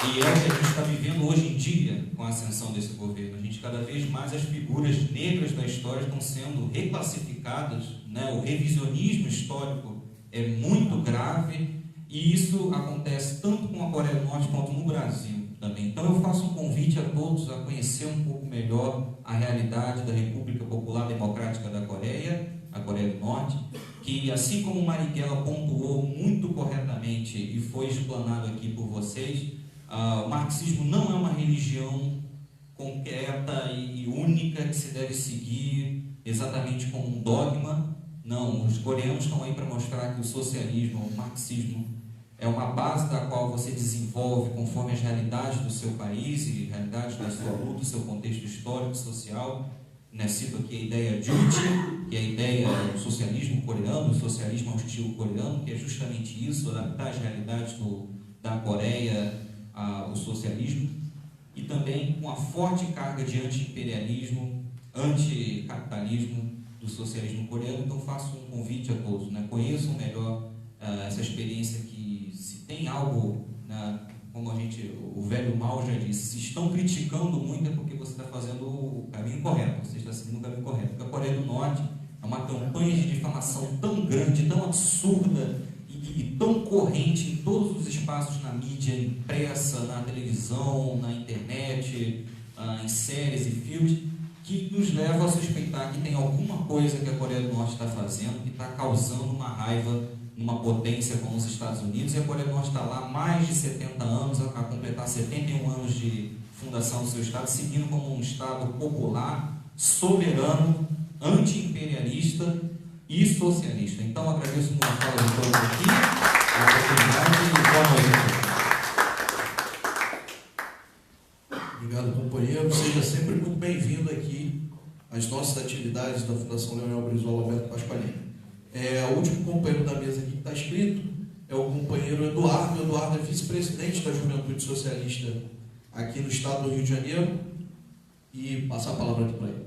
E é o que a gente está vivendo hoje em dia com a ascensão desse governo. A gente, cada vez mais, as figuras negras da história estão sendo reclassificadas, né? O revisionismo histórico é muito grave, e isso acontece tanto com a Coreia do Norte quanto no Brasil também. Então eu faço um convite a todos a conhecer um pouco melhor a realidade da República Popular Democrática da Coreia, a Coreia do Norte, que, assim como o Marighella pontuou muito corretamente e foi explanado aqui por vocês, o marxismo não é uma religião concreta e única que se deve seguir exatamente como um dogma. Não, os coreanos estão aí para mostrar que o socialismo, o marxismo, é uma base da qual você desenvolve conforme as realidades do seu país e realidades da sua luta, do seu contexto histórico e social. Cito aqui a ideia Juche, que é a ideia do socialismo coreano, do socialismo ao estilo coreano, que é justamente isso, adaptar as realidades da Coreia ao socialismo, e também com a forte carga de anti-imperialismo, anticapitalismo do socialismo coreano. Então faço um convite a todos, né? Conheçam melhor essa experiência, que se tem algo, né, como o velho Mao já disse, se estão criticando muito é porque você está fazendo o caminho correto, você está seguindo o caminho correto. Porque a Coreia do Norte é uma campanha de difamação tão grande, tão absurda e tão corrente em todos os espaços, na mídia impressa, na televisão, na internet, em séries e filmes, que nos leva a suspeitar que tem alguma coisa que a Coreia do Norte está fazendo que está causando uma raiva numa potência como os Estados Unidos. E a Coreia do Norte está lá há mais de 70 anos, a completar 71 anos de fundação do seu Estado, seguindo como um Estado popular, soberano, anti-imperialista e socialista. Então, agradeço muito a fala de todos aqui, a oportunidade, e boa noite. Obrigado, companheiro. Seja sempre muito bem-vindo aqui às nossas atividades da Fundação Leonel Brizola Alberto Pasqualini. O último companheiro da mesa aqui que está escrito é o companheiro Eduardo. Eduardo é vice-presidente da Juventude Socialista aqui no estado do Rio de Janeiro. E passar a palavra aqui para ele.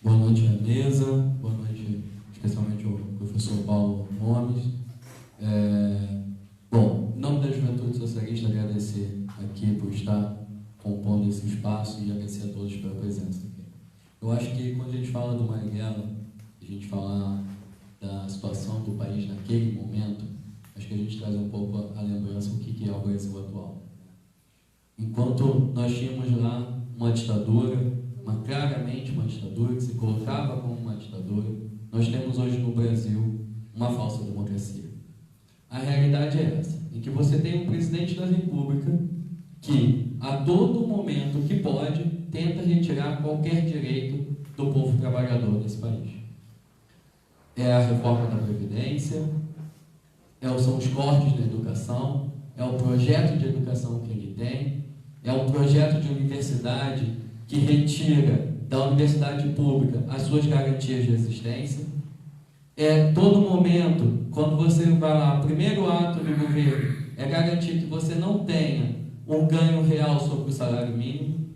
Boa noite à mesa, boa noite especialmente ao professor Paulo Gomes. Bom, em nome da Juventude Socialista, agradecer aqui por estar compondo esse espaço e agradecer a todos pela presença aqui. Eu acho que quando a gente fala do Marighella, a gente fala da situação do país naquele momento, acho que a gente traz um pouco a lembrança do que é o Brasil atual. Enquanto nós tínhamos lá uma ditadura, claramente uma ditadura, que se colocava como uma ditadura, nós temos hoje no Brasil uma falsa democracia. A realidade é essa, em que você tem um presidente da República que, a todo momento que pode, tenta retirar qualquer direito do povo trabalhador desse país. É a reforma da Previdência, são os cortes na educação, é o projeto de educação que ele tem, é um projeto de universidade que retira da universidade pública as suas garantias de existência. Todo momento, quando você vai lá, o primeiro ato do governo é garantir que você não tenha um ganho real sobre o salário mínimo.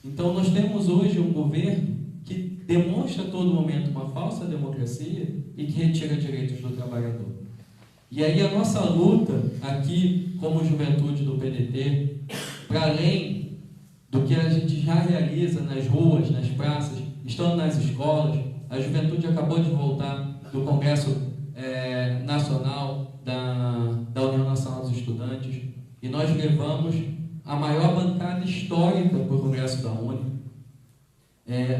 Então nós temos hoje um governo que demonstra a todo momento uma falsa democracia e que retira direitos do trabalhador. E aí a nossa luta aqui, como juventude do PDT, para além do que a gente já realiza nas ruas, nas praças, estando nas escolas, a juventude acabou de voltar do Congresso Nacional da União Nacional dos Estudantes e nós levamos a maior bancada histórica para o Congresso da UNE.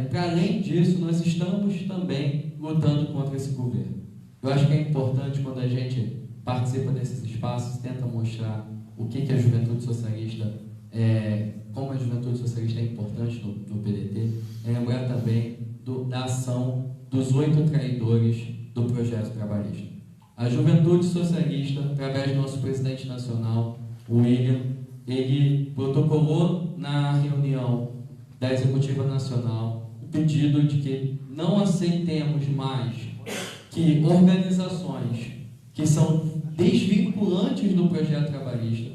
Para além disso, nós estamos também lutando contra esse governo. Eu acho que é importante quando a gente participa desses espaços, tenta mostrar o que a juventude socialista, como a juventude socialista é importante no PDT, lembrar também da ação dos 8 traidores do projeto trabalhista. A juventude socialista, através do nosso presidente nacional, o William, ele protocolou na reunião da Executiva Nacional o pedido de que não aceitemos mais que organizações que são desvinculantes do projeto trabalhista,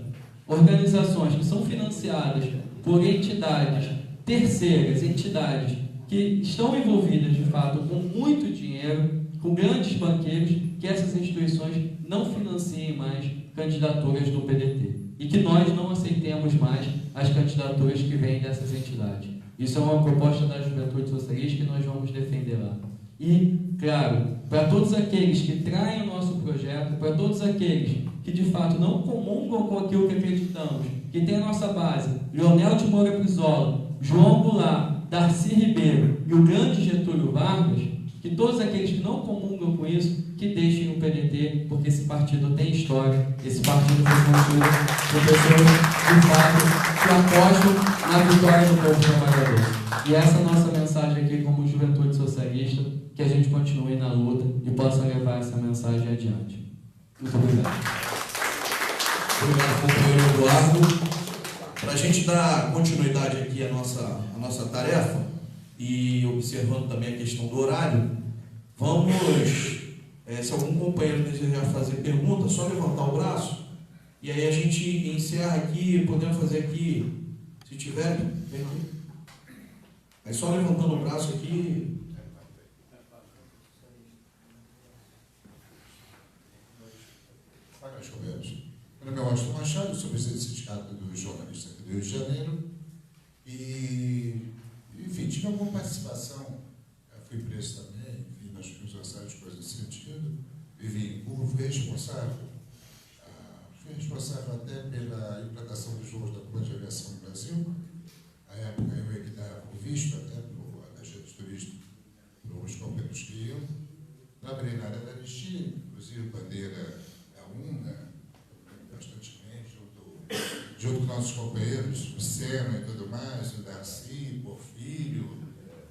organizações que são financiadas por entidades terceiras, entidades que estão envolvidas de fato com muito dinheiro, com grandes banqueiros, que essas instituições não financiem mais candidaturas do PDT e que nós não aceitemos mais as candidaturas que vêm dessas entidades. Isso é uma proposta da Juventude Socialista que nós vamos defender lá. E, claro, para todos aqueles que traem o nosso projeto, para todos aqueles que de fato não comungam com aquilo que acreditamos, que tem a nossa base, Leonel de Moura Brizola, João Goulart, Darcy Ribeiro e o grande Getúlio Vargas, que todos aqueles que não comungam com isso, que deixem o PDT, porque esse partido tem história, esse partido foi construído por pessoas, de fato, que apostam na vitória do povo trabalhador. E essa é a nossa mensagem aqui como Juventude Socialista, que a gente continue na luta e possa levar essa mensagem adiante. Muito obrigado. Obrigado, companheiro Eduardo. Para a gente dar continuidade aqui à nossa tarefa e observando também a questão do horário, vamos, se algum companheiro desejar fazer pergunta, só levantar o braço e aí a gente encerra aqui, podemos fazer aqui, se tiver, vem aqui. Aí só levantando o braço aqui. Meu nome é Austin Machado, sou presidente do Sindicato dos Jornalistas aqui do Rio de Janeiro e, enfim, tive alguma participação, fui preso também, enfim, nas organizações, coisas nesse sentido, vivi em Cuba, fui responsável até pela implantação dos voos da Companhia de Aviação no Brasil. Na época eu que dava o visto, até para agentes turísticos, para os companheiros que iam. Trabalhei na área da anistia, inclusive bandeira da UNA, constantemente, junto com nossos companheiros, o Sena e tudo mais, o Darcy, Porfírio,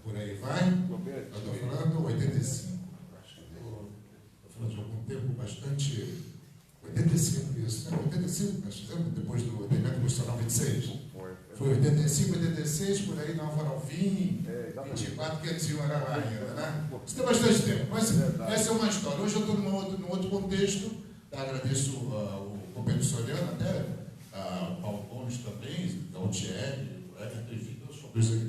por aí vai. Eu estou falando 85, acho que estou falando de algum tempo bastante. 85 isso, né? 85 nós fizemos, depois do Decreto Constitucional 26. Foi 85, 86, por aí na Alfaralfim, 24, 501 era lá ainda, né? Isso tem bastante tempo, mas essa é uma história. Hoje eu estou num outro contexto, agradeço o companheiro Soriano, até o Paulo Gomes também, da UTL, enfim, todos os companheiros aqui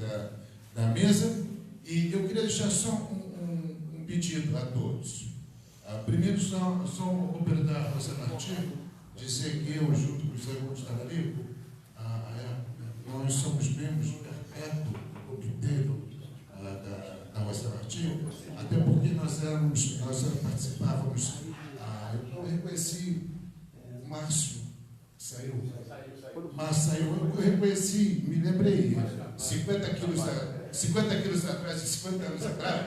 da mesa, e eu queria deixar só um pedido a todos. Primeiro, só o companheiro da Rosa Martins, dizer que eu, junto com o José Gomes Tararico, nós somos membros perpétuos do comitê da Rosa Martins, até porque nós participávamos, eu reconheci o Márcio, saiu, eu reconheci, me lembrei, 50 quilos atrás, 50 anos atrás,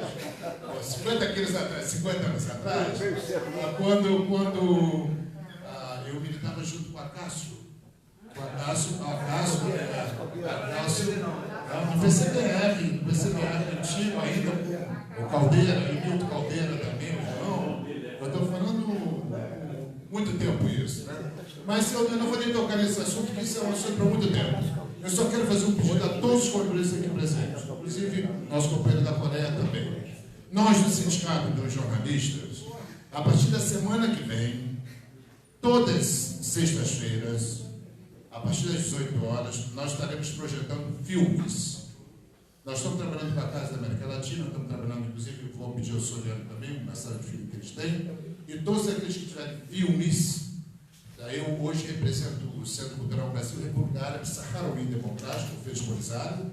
quando eu militava junto com a Cássio, no PCBR antigo ainda, o Caldeira, o Milton Caldeira também, o João, eu estou falando muito tempo isso, né? Mas eu não vou nem tocar nesse assunto, porque isso é um assunto para muito tempo. Eu só quero fazer um pedido a todos os companheiros aqui presentes, inclusive nosso companheiro da Coreia também. Nós, do Sindicato dos Jornalistas, a partir da semana que vem, todas sextas-feiras, a partir das 18 horas, nós estaremos projetando filmes Nós estamos trabalhando com a Casa da América Latina, estamos trabalhando, inclusive, vou pedir ao Soliano também, uma sala de filme que eles têm, e todos aqueles que tiverem filmes. Eu hoje represento o Centro Cultural Brasil República Árabe Saharaui Democrático, festivalizado,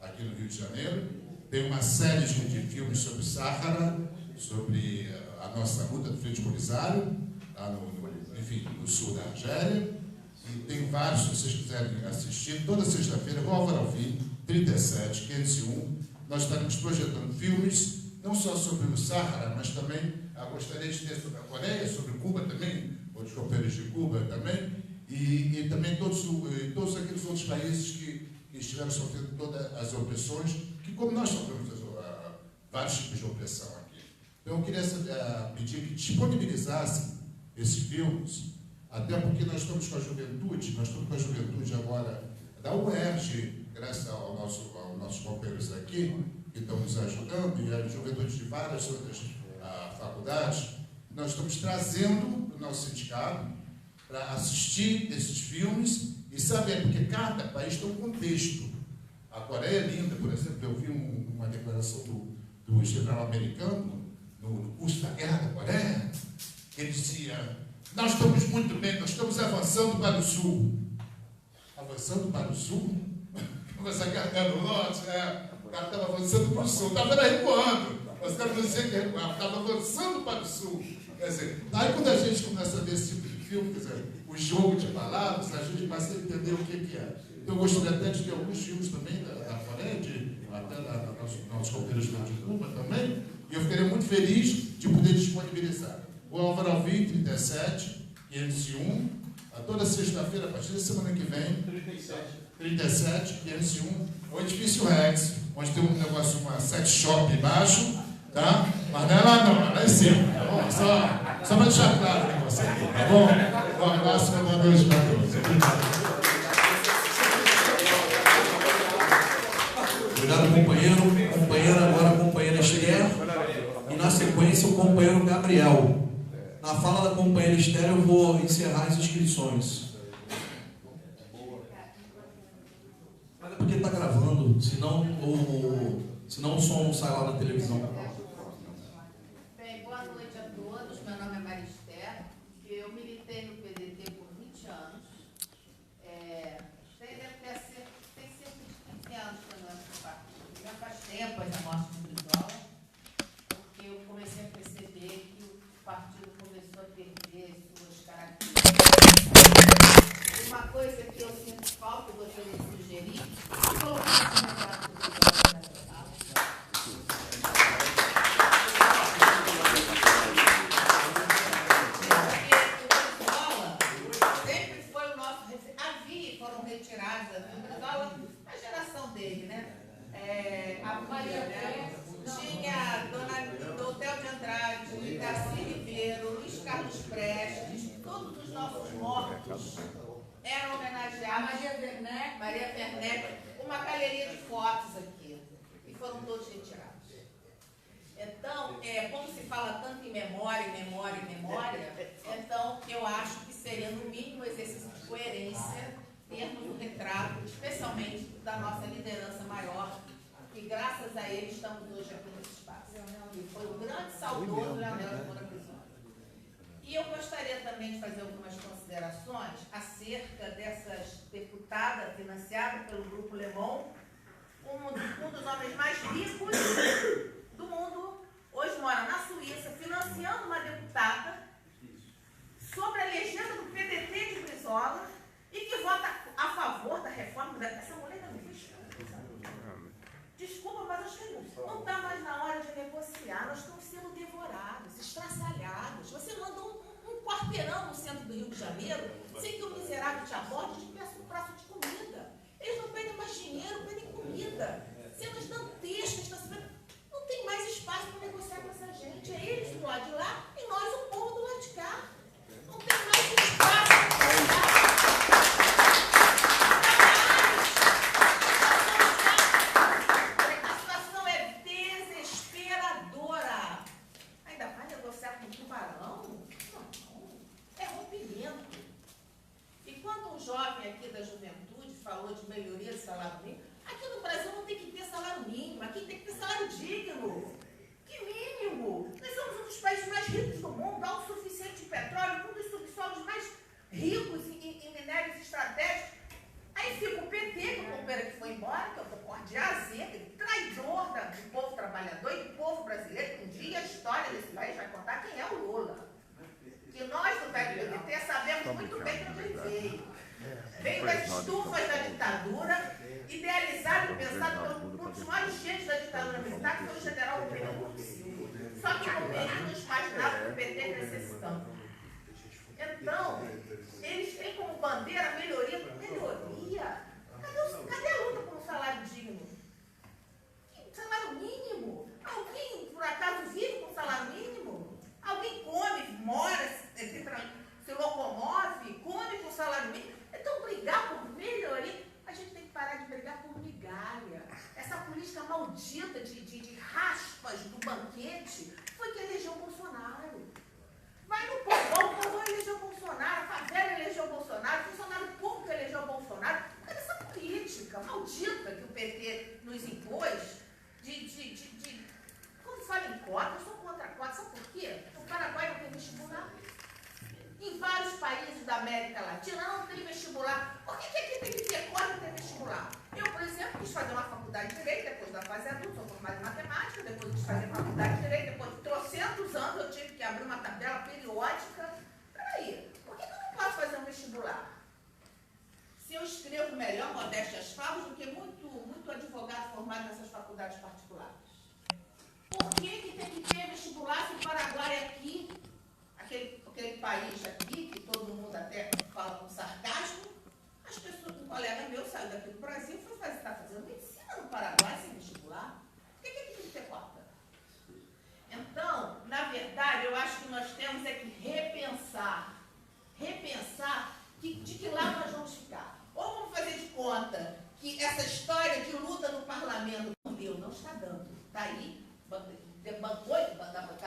aqui no Rio de Janeiro. Tem uma série de filmes sobre Sahara, sobre a nossa luta do Frente Polisário, lá no sul da Argélia. E tem vários, se vocês quiserem assistir, toda sexta-feira, com Álvaro Alvim, 37, 501, nós estaremos projetando filmes, não só sobre o Sahara, mas também, gostaria de ter sobre a Coreia, sobre Cuba também, outros companheiros de Cuba também, e também todos aqueles outros países que estiveram sofrendo todas as opressões, que como nós sofremos vários tipos de opressão aqui. Então eu queria pedir que disponibilizassem esses filmes, até porque nós estamos com a juventude agora da UERJ, graças aos nossos companheiros aqui, que estão nos ajudando, e a juventude de várias outras faculdades. Nós estamos trazendo o nosso sindicato para assistir esses filmes e saber, porque cada país tem um contexto. A Coreia é linda, por exemplo, eu vi uma declaração do general americano no curso da Guerra da Coreia, que ele dizia: nós estamos muito bem, nós estamos avançando para o sul. Avançando para o sul? Essa guerra do norte, o cara estava avançando para o sul, estava recuando. Os caras não diziam que recuava, estava avançando para o sul. Quer dizer, aí quando a gente começa a ver esse tipo de filme, quer dizer, o jogo de palavras, a gente começa a entender o que é. Então eu gostaria até de ter alguns filmes também da Coreia, até da nossos companheiros de Cuba também, e eu ficaria muito feliz de poder disponibilizar. O Álvaro Alvim, 37, 501, toda sexta-feira, a partir da semana que vem, 37, 501, o Edifício Rex, onde tem um negócio, uma sex shop embaixo, tá? Mas não é lá não, é lá em cima, tá bom? Só para deixar claro o negócio aqui, tá bom? Um abraço, meu nome é Obrigado, companheiro. Companheira agora, a companheira Esther. E na sequência, o companheiro Gabriel. Na fala da companheira Esther, eu vou encerrar as inscrições. Mas é porque está gravando, senão o som não sai lá na televisão. Bem, boa noite a todos. Meu nome é Maria Esther. Eu militei no PDT por 20 anos. Tem cerca de 15 anos que eu não entro no partido. Já faz tempo da morte do Brizola, porque eu comecei a perceber que o partido começou a perder suas características. Uma coisa que eu sinto falta, eu gostaria de sugerir, é colocar esse retrato do Brizola na sala. Retirada do Brizola, a geração dele, né? A Maria tinha do Hotel de Andrade, Darcy Ribeiro, Luiz Carlos Prestes, todos os nossos mortos eram homenageados. Maria Werneck, uma galeria de fotos aqui, e foram todos retirados. Então, como se fala tanto em memória, então eu acho que seria no mínimo um exercício de coerência termos um retrato, especialmente da nossa liderança maior, que graças a ele estamos hoje aqui nesse espaço. E foi o grande saudoso Leonel de Moura Brizola. E eu gostaria também de fazer algumas considerações acerca dessas deputadas financiadas pelo Grupo Le Monde, um dos homens mais ricos do mundo, hoje mora na Suíça, financiando uma deputada sobre a legenda do PDT de Brizola, e que vota a favor da reforma dessa mulher da ministra. Desculpa, mas acho que não está mais na hora de negociar. Nós estamos sendo devorados, estraçalhados. Você mandou um quarteirão no centro do Rio de Janeiro sem que o miserável te aborde e peça um prato de comida. Eles não pedem mais dinheiro, pedem comida. Cenas dantescas. Não tem mais espaço para negociar com essa gente. É eles do lado de lá e nós, o povo, do lado de cá. Não tem mais espaço para negociar. Jovem aqui da juventude falou de melhoria do salário mínimo. Aqui no Brasil não tem que ter salário mínimo. ricos em minérios estratégicos. Aí fica o PT, que o companheiro que foi embora, que é o Concorde Azeda, traidor do povo trabalhador e do povo brasileiro. Um dia a história desse país vai contar quem é o Lula. Que nós do velho PT sabemos muito bem de onde ele veio. Veio das estufas da ditadura, idealizado e pensado por um dos maiores gênios da ditadura militar, que foi o general Alberto Silva. Só que o Alberto não imaginava que o PT crescesse tanto. Então, eles têm como bandeira melhoria. Melhoria? Cadê a luta por um salário digno? Salário mínimo? Alguém, por acaso, vive com salário mínimo? Alguém come, mora, se locomove, come com salário mínimo? Então, brigar por melhoria, a gente tem que parar de brigar por migalha. Essa política maldita de raspas do banquete foi que elegeu o Bolsonaro. Vai no povão, o povão elegeu Bolsonaro, a favela elegeu Bolsonaro, o funcionário público elegeu Bolsonaro. Cadê essa política maldita que o PT nos impôs quando se fala em cota, eu sou contra a cota, sabe por quê? O Paraguai não tem vestibular. Em vários países da América Latina não tem vestibular. Por que aqui tem que ter cota e ter vestibular? Eu, por exemplo, quis fazer uma faculdade de Direito, depois da fase adulta, sou formada em Matemática, depois quis fazer faculdade de Direito, depois de 300 anos eu tive que abrir uma tabela periódica. Peraí, por que eu não posso fazer um vestibular? Se eu escrevo melhor, modéstia às favas, do que muito advogado formado nessas faculdades particulares. Por que tem que ter vestibular se o Paraguai aqui, aquele país aqui, que todo mundo até fala com sarcasmo, as pessoas, um colega meu saiu daqui do Brasil e foi está fazendo medicina no Paraguai sem vestibular. Por que tem que ter cota? Então, na verdade, eu acho que nós temos é que repensar de que lado nós vamos ficar. Ou vamos fazer de conta que essa história de luta no parlamento não está dando. Está aí, bancou da bancada